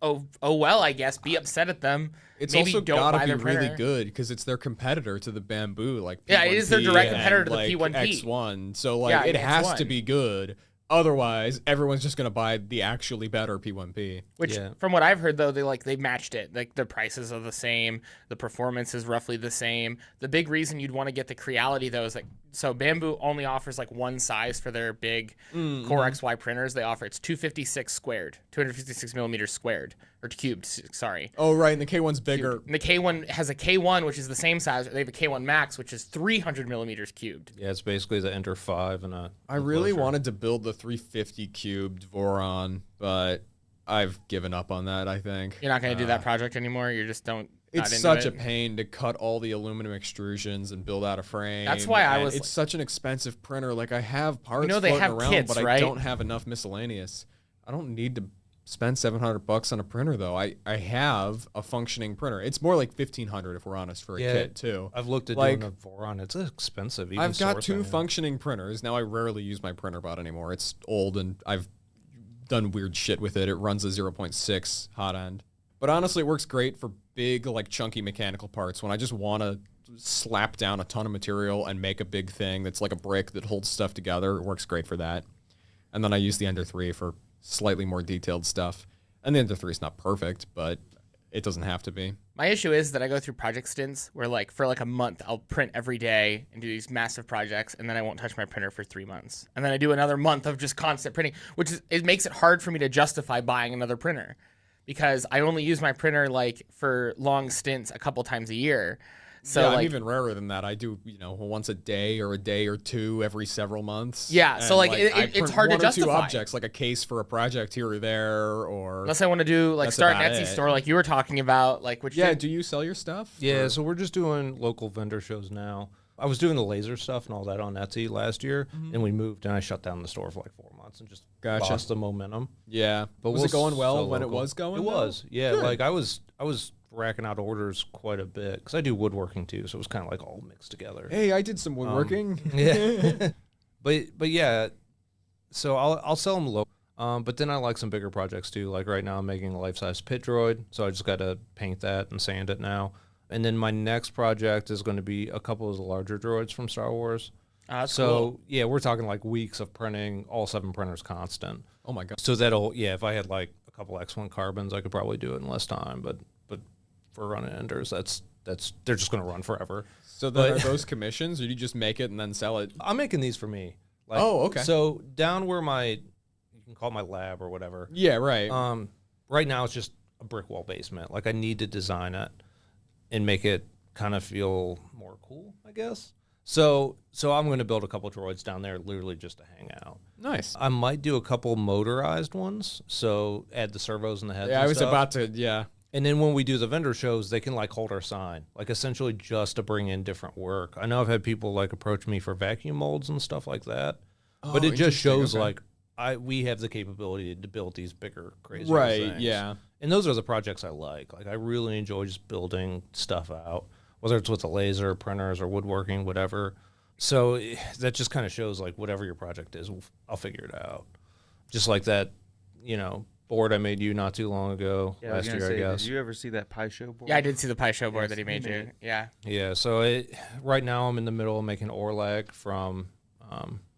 oh well, I guess. Be upset at them. It's Maybe also don't got to buy be their printer. really good because it's their competitor to the Bamboo. Like P1P Yeah, it is their direct competitor to the like P1P. X1. So like it has to be good. Otherwise, everyone's just going to buy the actually better P1P. Which, from what I've heard, though, they matched it. Like the prices are the same, the performance is roughly the same. The big reason you'd want to get the Creality though is like, so Bamboo only offers like one size for their big Core XY printers. They offer it's 256 millimeters squared or cubed. Sorry. Oh right, and the K1's bigger. And the K1 has a K1 which is the same size. They have a K1 Max which is 300 millimeters cubed. Yeah, it's basically the Enter 5 and a. I really wanted to build the 350 cubed Voron, but I've given up on that. I think You're not going to do that project anymore. You just don't. It's such a pain to cut all the aluminum extrusions and build out a frame. That's why it's such an expensive printer. Like I have parts they floating have around, kits, but right? I don't have enough miscellaneous. I don't need to spend $700 on a printer though. I have a functioning printer. It's more like $1,500 if we're honest for a kit too. I've looked at doing a Voron. It's expensive. Even I've got 2 functioning printers. Now I rarely use my printer bot anymore. It's old and I've done weird shit with it. It runs a 0.6 hot end. But honestly, it works great for big, like chunky mechanical parts. When I just want to slap down a ton of material and make a big thing that's like a brick that holds stuff together, it works great for that. And then I use the Ender 3 for slightly more detailed stuff. And the Ender 3 is not perfect, but it doesn't have to be. My issue is that I go through project stints where like for like a month, I'll print every day and do these massive projects, and then I won't touch my printer for 3 months. And then I do another month of just constant printing, it makes it hard for me to justify buying another printer because I only use my printer like for long stints a couple times a year. So yeah, like, I'm even rarer than that. I do, once a day or two every several months. Yeah, so like it's hard to justify. 1 or 2 objects, like a case for a project here or there, or unless I want to do like start an Etsy store, like you were talking about, like which. Yeah, do you sell your stuff? Yeah, so we're just doing local vendor shows now. I was doing the laser stuff and all that on Etsy last year, and we moved, and I shut down the store for like 4 months and just lost the momentum. Yeah, but was it going well when it was going? It was, yeah. Good. Like I was racking out orders quite a bit because I do woodworking too, so it was kind of like all mixed together. Hey, I did some woodworking. Yeah, but yeah, so I'll sell them low. But then I like some bigger projects too. Like right now I'm making a life-size pit droid, so I just got to paint that and sand it now. And then my next project is going to be a couple of the larger droids from Star Wars. That's cool. Yeah, we're talking like weeks of printing, all 7 printers constant. Oh my god. So if I had like a couple X1 carbons, I could probably do it in less time. But for running enders, they're just going to run forever. So then are those commissions, or do you just make it and then sell it? I'm making these for me. Like, okay. So down where you can call it my lab or whatever. Yeah, right. Right now it's just a brick wall basement. Like I need to design it and make it kind of feel more cool, I guess. So I'm going to build a couple droids down there literally just to hang out. Nice. I might do a couple motorized ones, so add the servos and the heads. Yeah, and I was stuff. about to, yeah. And then when we do the vendor shows, they can like hold our sign, like essentially just to bring in different work. I know I've had people like approach me for vacuum molds and stuff like that, but it just shows like we have the capability to build these bigger, crazy things. Yeah. And those are the projects I like. Like I really enjoy just building stuff out, whether it's with a laser, printers, or woodworking, whatever. So that just kind of shows like whatever your project is, I'll figure it out. Just like that, board I made you not too long ago, last year, I guess. Did you ever see that pie show board? Yeah, I did see the pie show board that he made you. Yeah. Yeah. So right now I'm in the middle of making Orlag from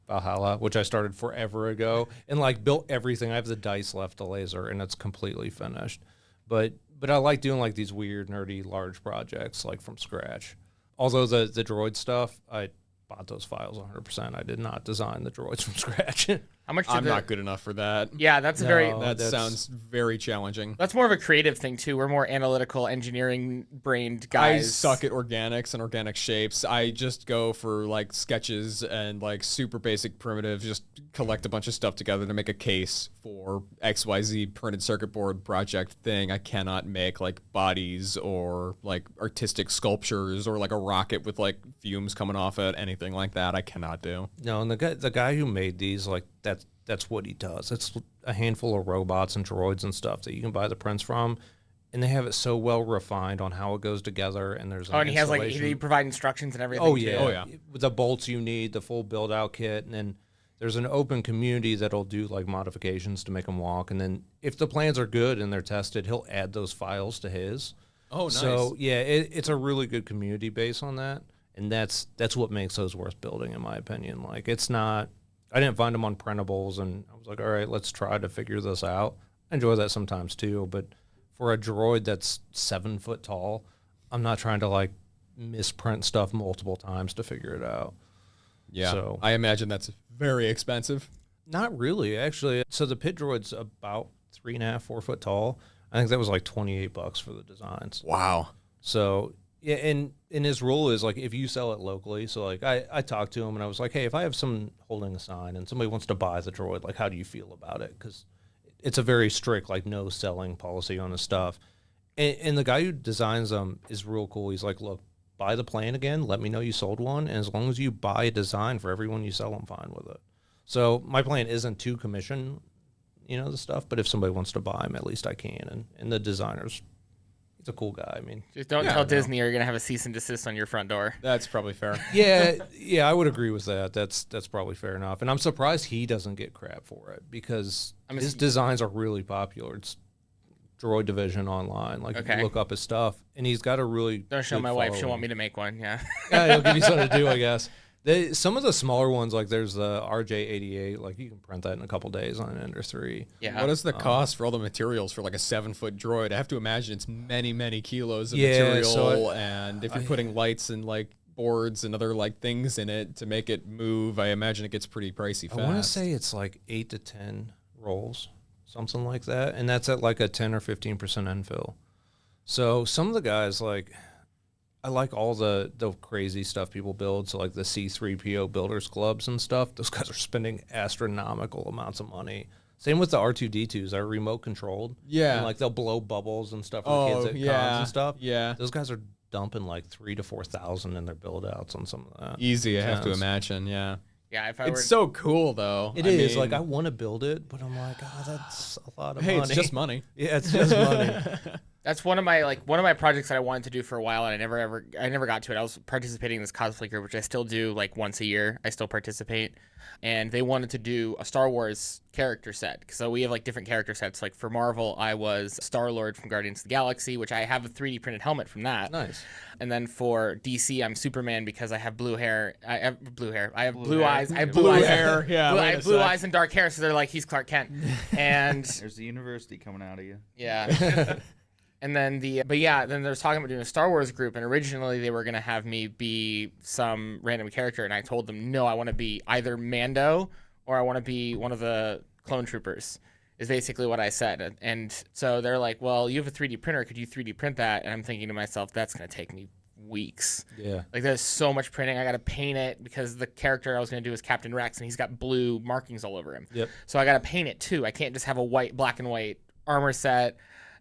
Valhalla, which I started forever ago, and like built everything. I have the dice left, the laser, and it's completely finished. But I like doing like these weird, nerdy, large projects like from scratch. Although the droid stuff, I bought those files 100%. I did not design the droids from scratch. How much? I'm not good enough for that. Yeah, that's a very. That sounds very challenging. That's more of a creative thing too. We're more analytical, engineering-brained I guys. suck at organics and organic shapes. I just go for like sketches and like super basic primitives. Just collect a bunch of stuff together to make a case for XYZ printed circuit board project thing. I cannot make like bodies or like artistic sculptures or like a rocket with like fumes coming off it. Anything like that, I cannot do. No, and the guy who made these, like that's what he does. It's a handful of robots and droids and stuff that you can buy the prints from, and they have it so well refined on how it goes together. And there's and he has like he provide instructions and everything. Oh yeah, too. Oh yeah. With the bolts you need, the full build out kit, and then there's an open community that'll do like modifications to make them walk. And then if the plans are good and they're tested, he'll add those files to his. Oh, nice. So yeah, it's a really good community base on that, and that's what makes those worth building, in my opinion. Like it's not. I didn't find them on printables, and I was like, all right, let's try to figure this out. I enjoy that sometimes too, but for a droid that's 7 foot tall, I'm not trying to like misprint stuff multiple times to figure it out. Yeah, So I imagine that's very expensive. not really, actually. So the pit droid's about 3.5, 4 foot tall. I think that was like $28 for the designs. Wow. So yeah, and his rule is like if you sell it locally. So like I talked to him and I was like, hey, if I have someone holding a sign and somebody wants to buy the droid, like how do you feel about it? Because it's a very strict like no selling policy on his stuff. And the guy who designs them is real cool. He's like, look, buy the plane again. Let me know you sold one, and as long as you buy a design for everyone you sell, I'm fine with it. So my plan isn't to commission, the stuff, but if somebody wants to buy them, at least I can. And the designer's, he's a cool guy. I mean, Just don't tell Disney or you're gonna have a cease and desist on your front door. That's probably fair. yeah, I would agree with that. That's probably fair enough. And I'm surprised he doesn't get crap for it because his designs are really popular. It's Droid Division online. Like if you look up his stuff, and he's got a really Don't show good my wife; she'll following. want me to make one. Yeah. Yeah, he'll give you something to do, I guess. Some of the smaller ones, like there's the RJ88, like you can print that in a couple days on an Ender 3. Yeah. What is the cost for all the materials for like a 7 foot droid? I have to imagine it's many, many kilos of Yeah, material, so and if you're putting lights and like boards and other like things in it to make it move, I imagine it gets pretty pricey fast. I want to say it's like 8 to 10 rolls, something like that, and that's at like a 10 or 15% infill. So some of the guys, like, I like all the crazy stuff people build. So like the C3PO builders clubs and stuff. Those guys are spending astronomical amounts of money. Same with the R2D2s. They're remote controlled. Yeah. And like they'll blow bubbles and stuff for the kids at cons and stuff. Yeah. Those guys are dumping like 3,000 to 4,000 in their build outs on some of that. Easy, I have to Yes. imagine. Yeah. Yeah. If I It's were, so cool though. It is like I want to build it, but I'm like, that's a lot of hey, money. it's just money. Yeah, it's just money. that's one of my projects that I wanted to do for a while, and I never got to it. I was participating in this cosplay group, which I still do like once a year. I still participate, and they wanted to do a Star Wars character set. So we have like different character sets. Like for Marvel, I was Star-Lord from Guardians of the Galaxy, which I have a 3D printed helmet from that. Nice. And then for DC, I'm Superman because I have blue hair. I have blue hair. I have blue eyes. I have Blue eyes. hair, yeah, I wait have a blue sec. eyes and dark hair, so they're like he's Clark Kent. And There's the university coming out of you. yeah. And then then there's talking about doing a Star Wars group, and originally they were gonna have me be some random character, and I told them no, I want to be either Mando or I want to be one of the clone troopers. Is basically what I said, and so they're like, well, you have a 3D printer, could you 3D print that? And I'm thinking to myself, that's gonna take me weeks. Yeah. Like there's so much printing. I got to paint it because the character I was going to do is Captain Rex, and he's got blue markings all over him. Yep. So I got to paint it too. I can't just have a black and white armor set,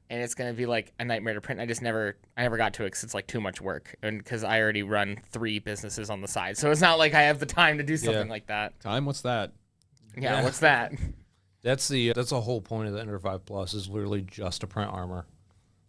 and it's going to be like a nightmare to print. I never got to it because it's like too much work, and because I already run 3 businesses on the side, so it's not like I have the time to do something like that. Time? What's that? Yeah, what's that? That's the whole point of the Ender 5 Plus is literally just to print armor.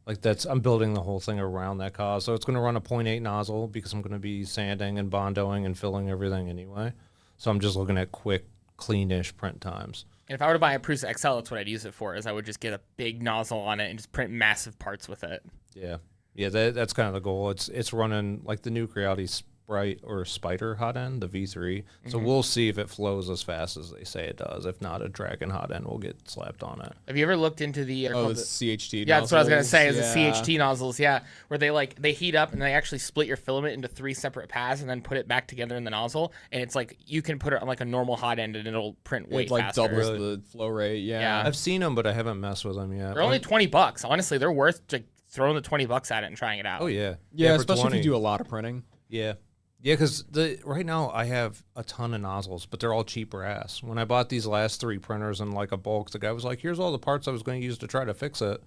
Like I'm building the whole thing around that cause. So it's going to run a 0.8 nozzle because I'm going to be sanding and bondoing and filling everything anyway. So I'm just looking at quick, cleanish print times. And if I were to buy a Prusa XL, that's what I'd use it for. Is I would just get a big nozzle on it and just print massive parts with it. Yeah. Yeah, that's kind of the goal. It's running like the new Creality's Sprite or Spider hot end, the V3. So we'll see if it flows as fast as they say it does. If not, a Dragon hot end will get slapped on it. Have you ever looked into the CHT Yeah, that's what I was gonna say. Is nozzles? the CHT nozzles? Yeah, where they heat up and they actually split your filament into 3 separate paths and then put it back together in the nozzle. And it's like you can put it on like a normal hot end and it'll print way It like faster. doubles the flow rate. Yeah. I've seen them, but I haven't messed with them yet. They're only $20. Honestly, they're worth like throwing the $20 at it and trying it out. Oh yeah, Yeah, for especially 20. if you do a lot of printing. Yeah. Yeah, because right now I have a ton of nozzles, but they're all cheaper ass. When I bought these last 3 printers in like a bulk, the guy was like, here's all the parts I was going to use to try to fix it.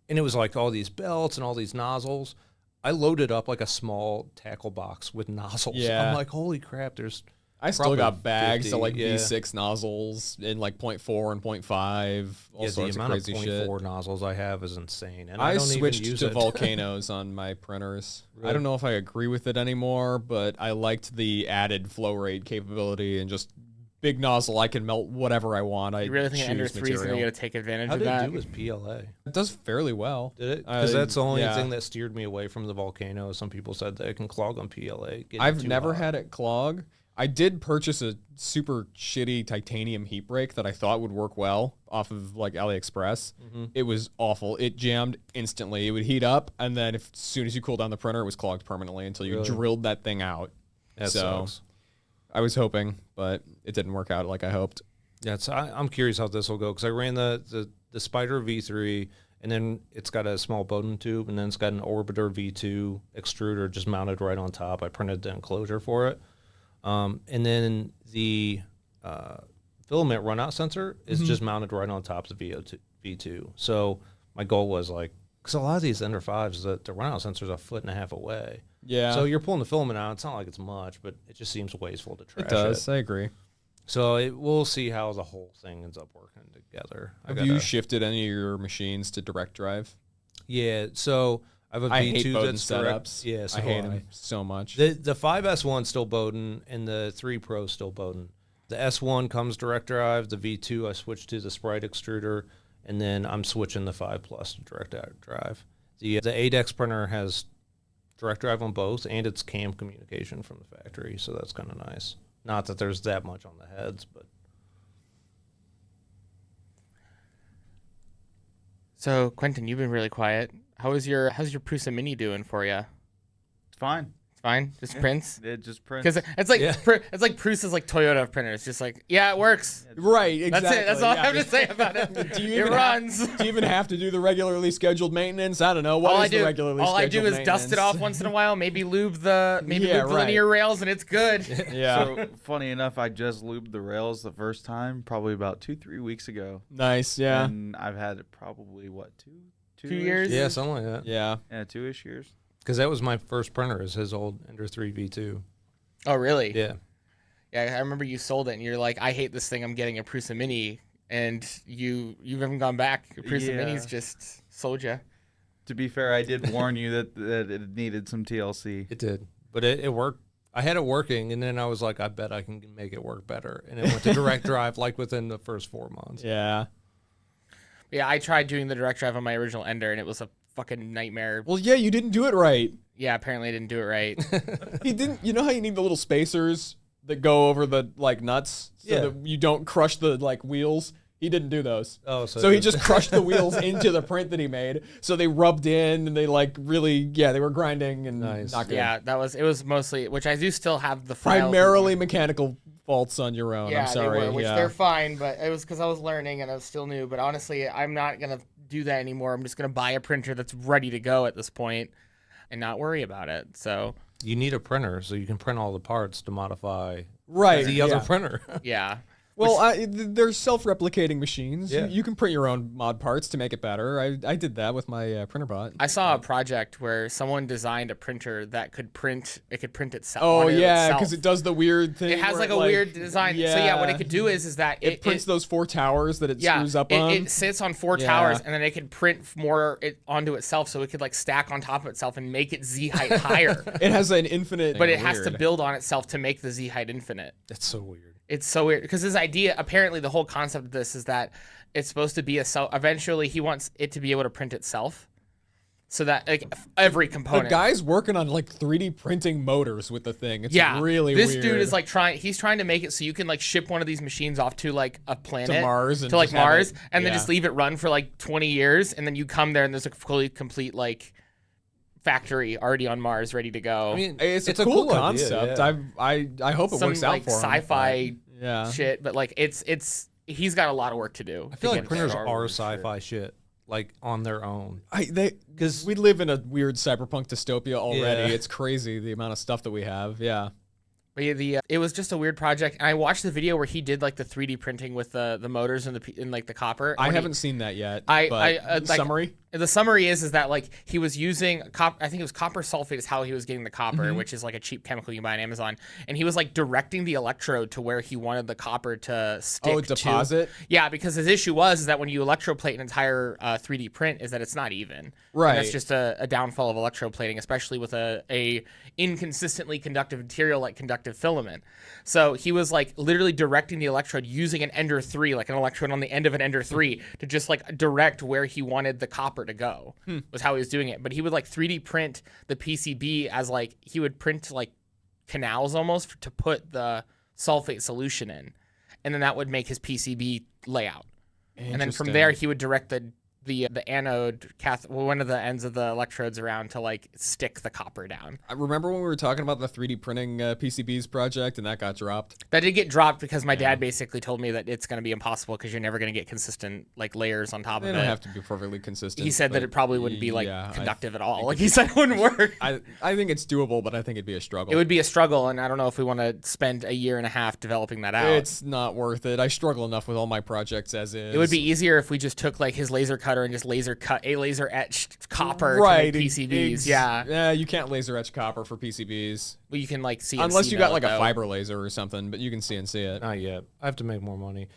And it was like all these belts and all these nozzles. I loaded up like a small tackle box with nozzles. Yeah. I'm like, holy crap, there's I still probably got bags 50, of like yeah. V6 nozzles in like 0.4 and 0.5. All Yeah, the sorts of amount of crazy 0.4 shit. nozzles I have is insane. And I don't even switched use to it. volcanoes on my printers. Really? I don't know if I agree with it anymore, but I liked the added flow rate capability and just big nozzle. I can melt whatever I want. I You really think choose Ender 3 is going material. to take advantage How of did that? it do with PLA? It does fairly well. Did it? Because that's the only yeah. thing that steered me away from the volcano. Some people said that it can clog on PLA. getting I've too never hot. had it clog. I did purchase a super shitty titanium heat break that I thought would work well off of like AliExpress. It was awful. It jammed instantly. It would heat up, and then as soon as you cool down the printer, it was clogged permanently until you Really? drilled that thing out. That so sucks. I was hoping, but it didn't work out like I hoped. Yeah, I'm curious how this will go because I ran the Spider V3, and then it's got a small Bowden tube, and then it's got an Orbiter V2 extruder just mounted right on top. I printed the enclosure for it. And then the filament runout sensor is just mounted right on top of the V2. So my goal was like, because a lot of these Ender 5s, the runout sensor is 1.5 feet away. Yeah. So you're pulling the filament out. It's not like it's much, but it just seems wasteful to trash It does. I agree. So we'll see how the whole thing ends up working together. Have you shifted any of your machines to direct drive? Yeah, so I have a I V2 hate Bowden that's direct. setups. Yeah, so I hate do them so much. The 5S1's still Bowden, and the 3 Pro's still Bowden. The S1 comes direct drive. The V2 I switched to the Sprite extruder, and then I'm switching the 5 Plus to direct drive. The ADEX printer has direct drive on both, and it's CAM communication from the factory, so that's kind of nice. Not that there's that much on the heads, but So Quentin, you've been really quiet. How's your Prusa Mini doing for you? It's fine. It's fine. Just prints. It just prints. Because it's like Yeah. it's like Prusa's like Toyota of printers. Just like yeah, it works. Right, exactly. That's it. That's all yeah. I have to say about it. Do you It even runs. do you even have to do the regularly scheduled maintenance? I don't know. What all is I do, the regularly all I scheduled do is dust it off maintenance? once in a while. Maybe lube the Yeah, right. linear rails, and it's good. Yeah. So funny enough, I just lubed the rails the first time, probably about 2-3 weeks ago. Nice. Yeah. And I've had it probably what 2 years? yeah, something like that. Yeah. Yeah, 2-ish years. Because that was my first printer, is his old Ender 3 V2. Oh really? Yeah. Yeah, I remember you sold it, and you're like, I hate this thing. I'm getting a Prusa Mini, and you haven't gone back. Your Prusa Yeah. Mini's just sold you. To be fair, I did warn you that it needed some TLC. It did. But it worked. I had it working, and then I was like, I bet I can make it work better. And it went to direct drive like within the first 4 months. Yeah. Yeah, I tried doing the direct drive on my original Ender, and it was a fucking nightmare. Well, yeah, you didn't do it right. Yeah, apparently I didn't do it right. He didn't. You know how you need the little spacers that go over the like nuts so Yeah. that you don't crush the like wheels? He didn't do those. Oh, So he just crushed the wheels into the print that he made. So they rubbed in and they like really, yeah, they were grinding and Nice. not good. Yeah, it was mostly, which I do still have the file. Primarily mechanical faults on your own. Yeah, I'm sorry. they were, which yeah. they're fine, but it was because I was learning and I was still new. But honestly, I'm not gonna do that anymore. I'm just gonna buy a printer that's ready to go at this point, and not worry about it. So You need a printer so you can print all the parts to modify Right. the other yeah. printer. yeah, Well, they're self-replicating machines. Yeah. You can print your own mod parts to make it better. I did that with my printer bot. I saw a project where someone designed a printer that could print. It could print itself. Oh on it yeah, itself. because it does the weird thing. It has where like a weird design. So yeah, what it could do is that it prints those 4 towers that it screws up on. It sits on 4 Yeah. towers, and then it could print more onto itself, so it could like stack on top of itself and make its Z height higher. It has an infinite. But it has to weird. build on itself to make the Z height infinite. That's so weird. It's so weird because his idea, apparently, the whole concept of this is that it's supposed to be a self. Eventually, he wants it to be able to print itself. so that like every The component. guy's working on like 3D printing motors with the thing. It's really this weird. dude is like he's trying to make it so you can like ship one of these machines off to like a planet, Mars and to like just have Mars, it- and then yeah. just leave it run for like 20 years, and then you come there and there's a fully complete like factory already on Mars ready to go. I mean, It's a cool idea, concept. yeah. I hope it Some works out like for him. sci-fi Yeah. shit, but like it's he's got a lot of work to do. I feel to like get printers Star are Wars sci-fi shit, like on their own. Because we live in a weird cyberpunk dystopia already. Yeah. It's crazy the amount of stuff that we have. Yeah. But yeah, it was just a weird project. And I watched the video where he did like the 3D printing with the motors and like the copper. I When haven't seen that yet. I- but like, summary. The summary is that like he was using I think it was copper sulfate is how he was getting the copper, which is like a cheap chemical you buy on Amazon, and he was like directing the electrode to where he wanted the copper to stick. Oh, deposit? Yeah, because his issue was that when you electroplate an entire 3D print, is that it's not even. Right. And that's just a downfall of electroplating, especially with a inconsistently conductive material like conductive filament. So he was like literally directing the electrode using an Ender 3, like an electrode on the end of an Ender 3, to just like direct where he wanted the copper to go. Was how he was doing it. But he would like 3D print the PCB as like he would print like canals almost to put the sulfate solution in, and then that would make his PCB layout. And then from there he would direct the anode one of the ends of the electrodes around to like stick the copper down. I remember when we were talking about the 3D printing PCBs project and that got dropped. That did get dropped because my dad basically told me that it's going to be impossible because you're never going to get consistent like layers on top They of don't it. have to be perfectly consistent. He said that but it probably wouldn't be like yeah, conductive at all. Like he said it wouldn't work. I think it's doable, but I think it'd be a struggle. It would be a struggle, and I don't know if we want to spend a year and a half developing that out. It's not worth it. I struggle enough with all my projects as is. It would be easier if we just took like his laser cutter and just laser cut a laser etched copper right to make PCBs. ex- Yeah, you can't laser etch copper for PCBs but you can like CNC unless you got like a though. fiber laser or something. But you can CNC it. Not yet. I have to make more money.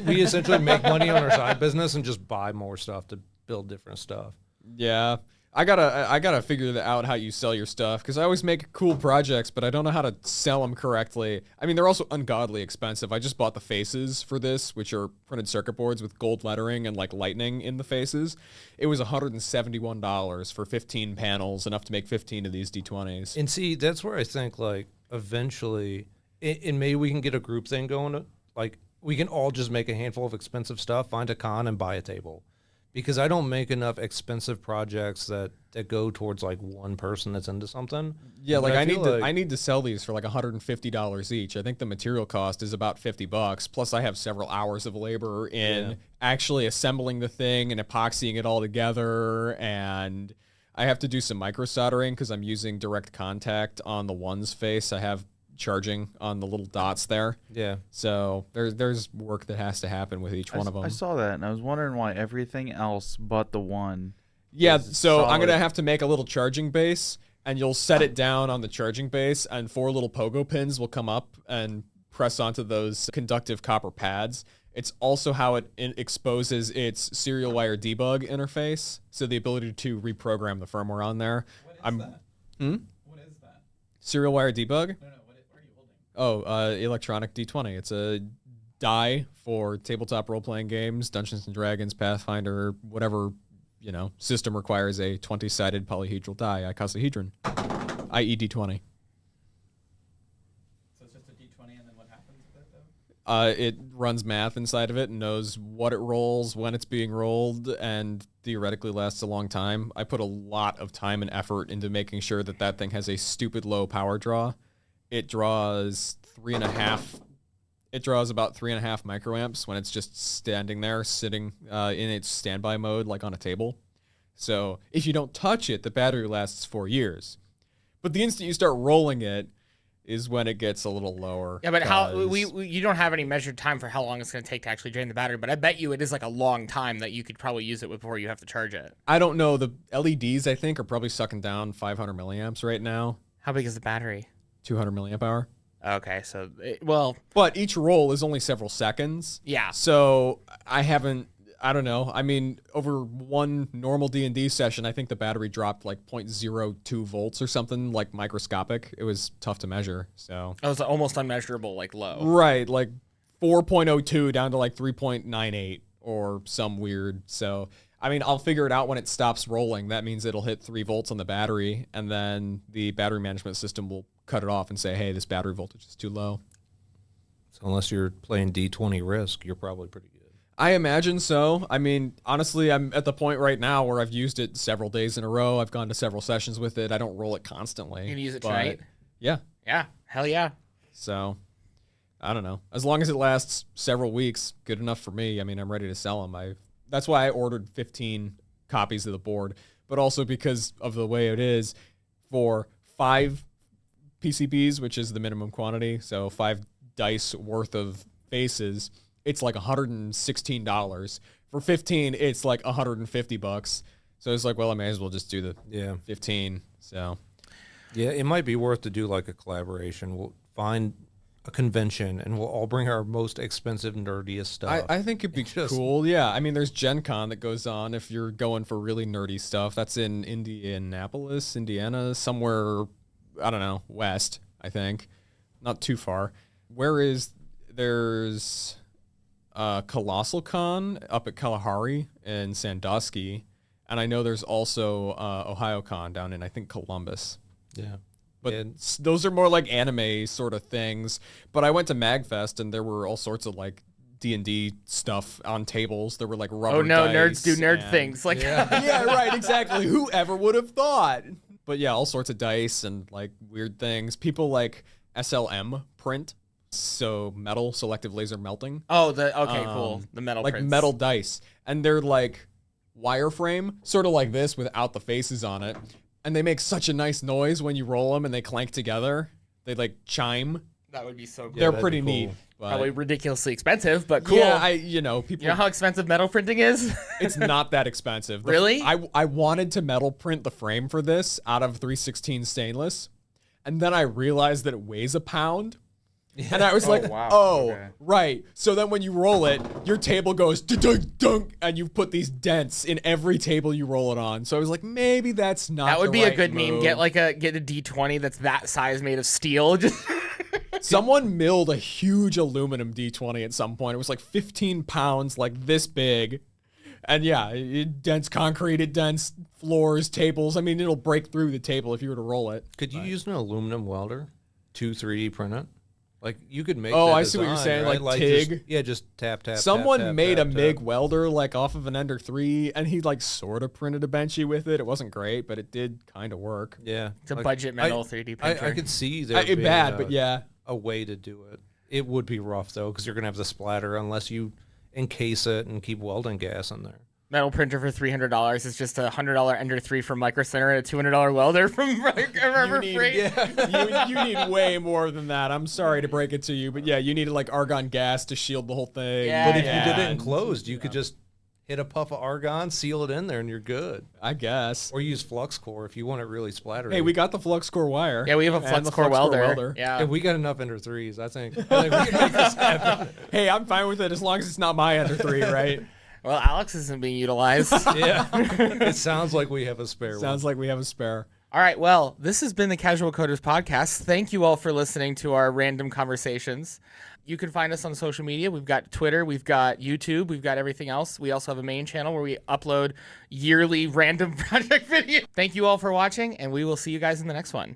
We essentially make money on our side business and just buy more stuff to build different stuff. Yeah. I gotta figure out how you sell your stuff because I always make cool projects, but I don't know how to sell them correctly. I mean, they're also ungodly expensive. I just bought the faces for this, which are printed circuit boards with gold lettering and like lightning in the faces. It was $171 for 15 panels, enough to make 15 of these D20s. And see, that's where I think like eventually, and maybe we can get a group thing going. Like we can all just make a handful of expensive stuff, find a con, and buy a table. Because I don't make enough expensive projects that go towards like one person that's into something. Yeah, But like feel I need to sell these for like $150 each. I think the material cost is about $50. Plus, I have several hours of labor in actually assembling the thing and epoxying it all together, and I have to do some micro soldering because I'm using direct contact on the one's face. I have charging on the little dots there. Yeah. So there's work that has to happen with each one of them. I saw that, and I was wondering why everything else but the one. Yeah, is so I'm solid. going to have to make a little charging base, and you'll set it down on the charging base, and 4 little pogo pins will come up and press onto those conductive copper pads. It's also how it exposes its serial wire debug interface, so the ability to reprogram the firmware on there. What is that? What is that? Serial wire debug? No, what are you holding? Oh, electronic D20. It's a die for tabletop role-playing games, Dungeons & Dragons, Pathfinder, whatever, system requires a 20-sided polyhedral die, icosahedron, i.e. D20. So it's just a D20, and then what happens with it, though? It runs math inside of it and knows what it rolls, when it's being rolled, and theoretically lasts a long time. I put a lot of time and effort into making sure that thing has a stupid low power draw. It draws about 3.5 microamps when it's just standing there, sitting in its standby mode, like on a table. So if you don't touch it, the battery lasts 4 years. But the instant you start rolling it is when it gets a little lower. Yeah, but how 'cause- you don't have any measured time for how long it's going to take to actually drain the battery, but I bet you it is like a long time that you could probably use it before you have to charge it. I don't know. The LEDs, I think, are probably sucking down 500 milliamps right now. How big is the battery? 200 milliamp hour. Okay, so But each roll is only several seconds. yeah. So I don't know. I mean, over one normal D&D session, I think the battery dropped like 0.02 volts or something, like microscopic. It was tough to measure. So It was almost unmeasurable, like low. right, like 4.02 down to like 3.98 or some weird. So I mean, I'll figure it out when it stops rolling. That means it'll hit 3 volts on the battery, and then the battery management system will cut it off and say, hey, this battery voltage is too low. So unless you're playing D20 Risk, you're probably pretty good. I imagine so. I mean, honestly, I'm at the point right now where I've used it several days in a row. I've gone to several sessions with it. I don't roll it constantly. You gonna use it but tonight? Yeah. Yeah, hell yeah. So, I don't know. As long as it lasts several weeks, good enough for me. I mean, I'm ready to sell them. That's why I ordered 15 copies of the board, but also because of the way it is for 5 PCBs, which is the minimum quantity, so 5 dice worth of faces, it's like $116. For 15, it's like $150. So it's like, well, I may as well just do the 15. So yeah, it might be worth to do like a collaboration. We'll find a convention and we'll all bring our most expensive, nerdiest stuff. I think it'd be cool. Yeah, I mean, there's Gen Con that goes on if you're going for really nerdy stuff. That's in Indianapolis, Indiana, somewhere, I don't know, west, I think. Not too far. There's Colossal Con up at Kalahari in Sandusky, and I know there's also Ohio Con down in, I think, Columbus. Yeah. But those are more like anime sort of things. But I went to MagFest, and there were all sorts of like D&D stuff on tables. There were like rubber dice nerds do nerd things. Like yeah, right, exactly. Whoever would have thought? But yeah, all sorts of dice and like weird things. People like SLM print. So metal, selective laser melting. Oh, cool. The metal like prints. metal dice. And they're like wireframe, sort of like this without the faces on it. And they make such a nice noise when you roll them and they clank together. They like chime. That would be so cool. They're pretty neat. But Probably ridiculously expensive, but cool. yeah, people. You know how expensive metal printing is? It's not that expensive. Really? I wanted to metal print the frame for this out of 316 stainless. And then I realized that it weighs a pound. Yeah. And I was like, wow. Okay. Right. So then when you roll it, your table goes dunk, dunk, and you put these dents in every table you roll it on. So I was like, maybe that's not That would be right a good move. meme. Get a D20 that's that size made of steel. Just Someone milled a huge aluminum D20 at some point. It was like 15 pounds, like this big. And yeah, it dents concrete, it dents floors, tables. I mean, it'll break through the table if you were to roll it. Could you use an aluminum welder to 3D print it? Like you could make. Oh, that I see what you're saying, right? like TIG. Just tap. Someone tap, made tap, a tap. MIG welder like off of an Ender 3, and he like sort of printed a benchy with it. It wasn't great, but it did kind of work. Yeah, it's a budget metal 3D printer. I could see there being bad, but yeah, a way to do it. It would be rough though, because you're gonna have the splatter unless you encase it and keep welding gas in there. Metal printer for $300 is just a $100 Ender 3 from Micro Center and a $200 welder from Forever Free. You need way more than that. I'm sorry to break it to you, but yeah, you needed like argon gas to shield the whole thing. Yeah, but if you did it enclosed, you could just hit a puff of argon, seal it in there, and you're good. I guess. Or use flux core if you want it really splattery. Hey, we got the flux core wire. Yeah, we have a flux core welder. Yeah. If we got enough Ender 3s, I think we can make this happen. Hey, I'm fine with it as long as it's not my Ender 3, right? Well, Alex isn't being utilized. Yeah. It sounds like we have a spare one. Sounds like we have a spare. All right, well, this has been the Casual Coders Podcast. Thank you all for listening to our random conversations. You can find us on social media. We've got Twitter, we've got YouTube, we've got everything else. We also have a main channel where we upload yearly random project videos. Thank you all for watching, and we will see you guys in the next one.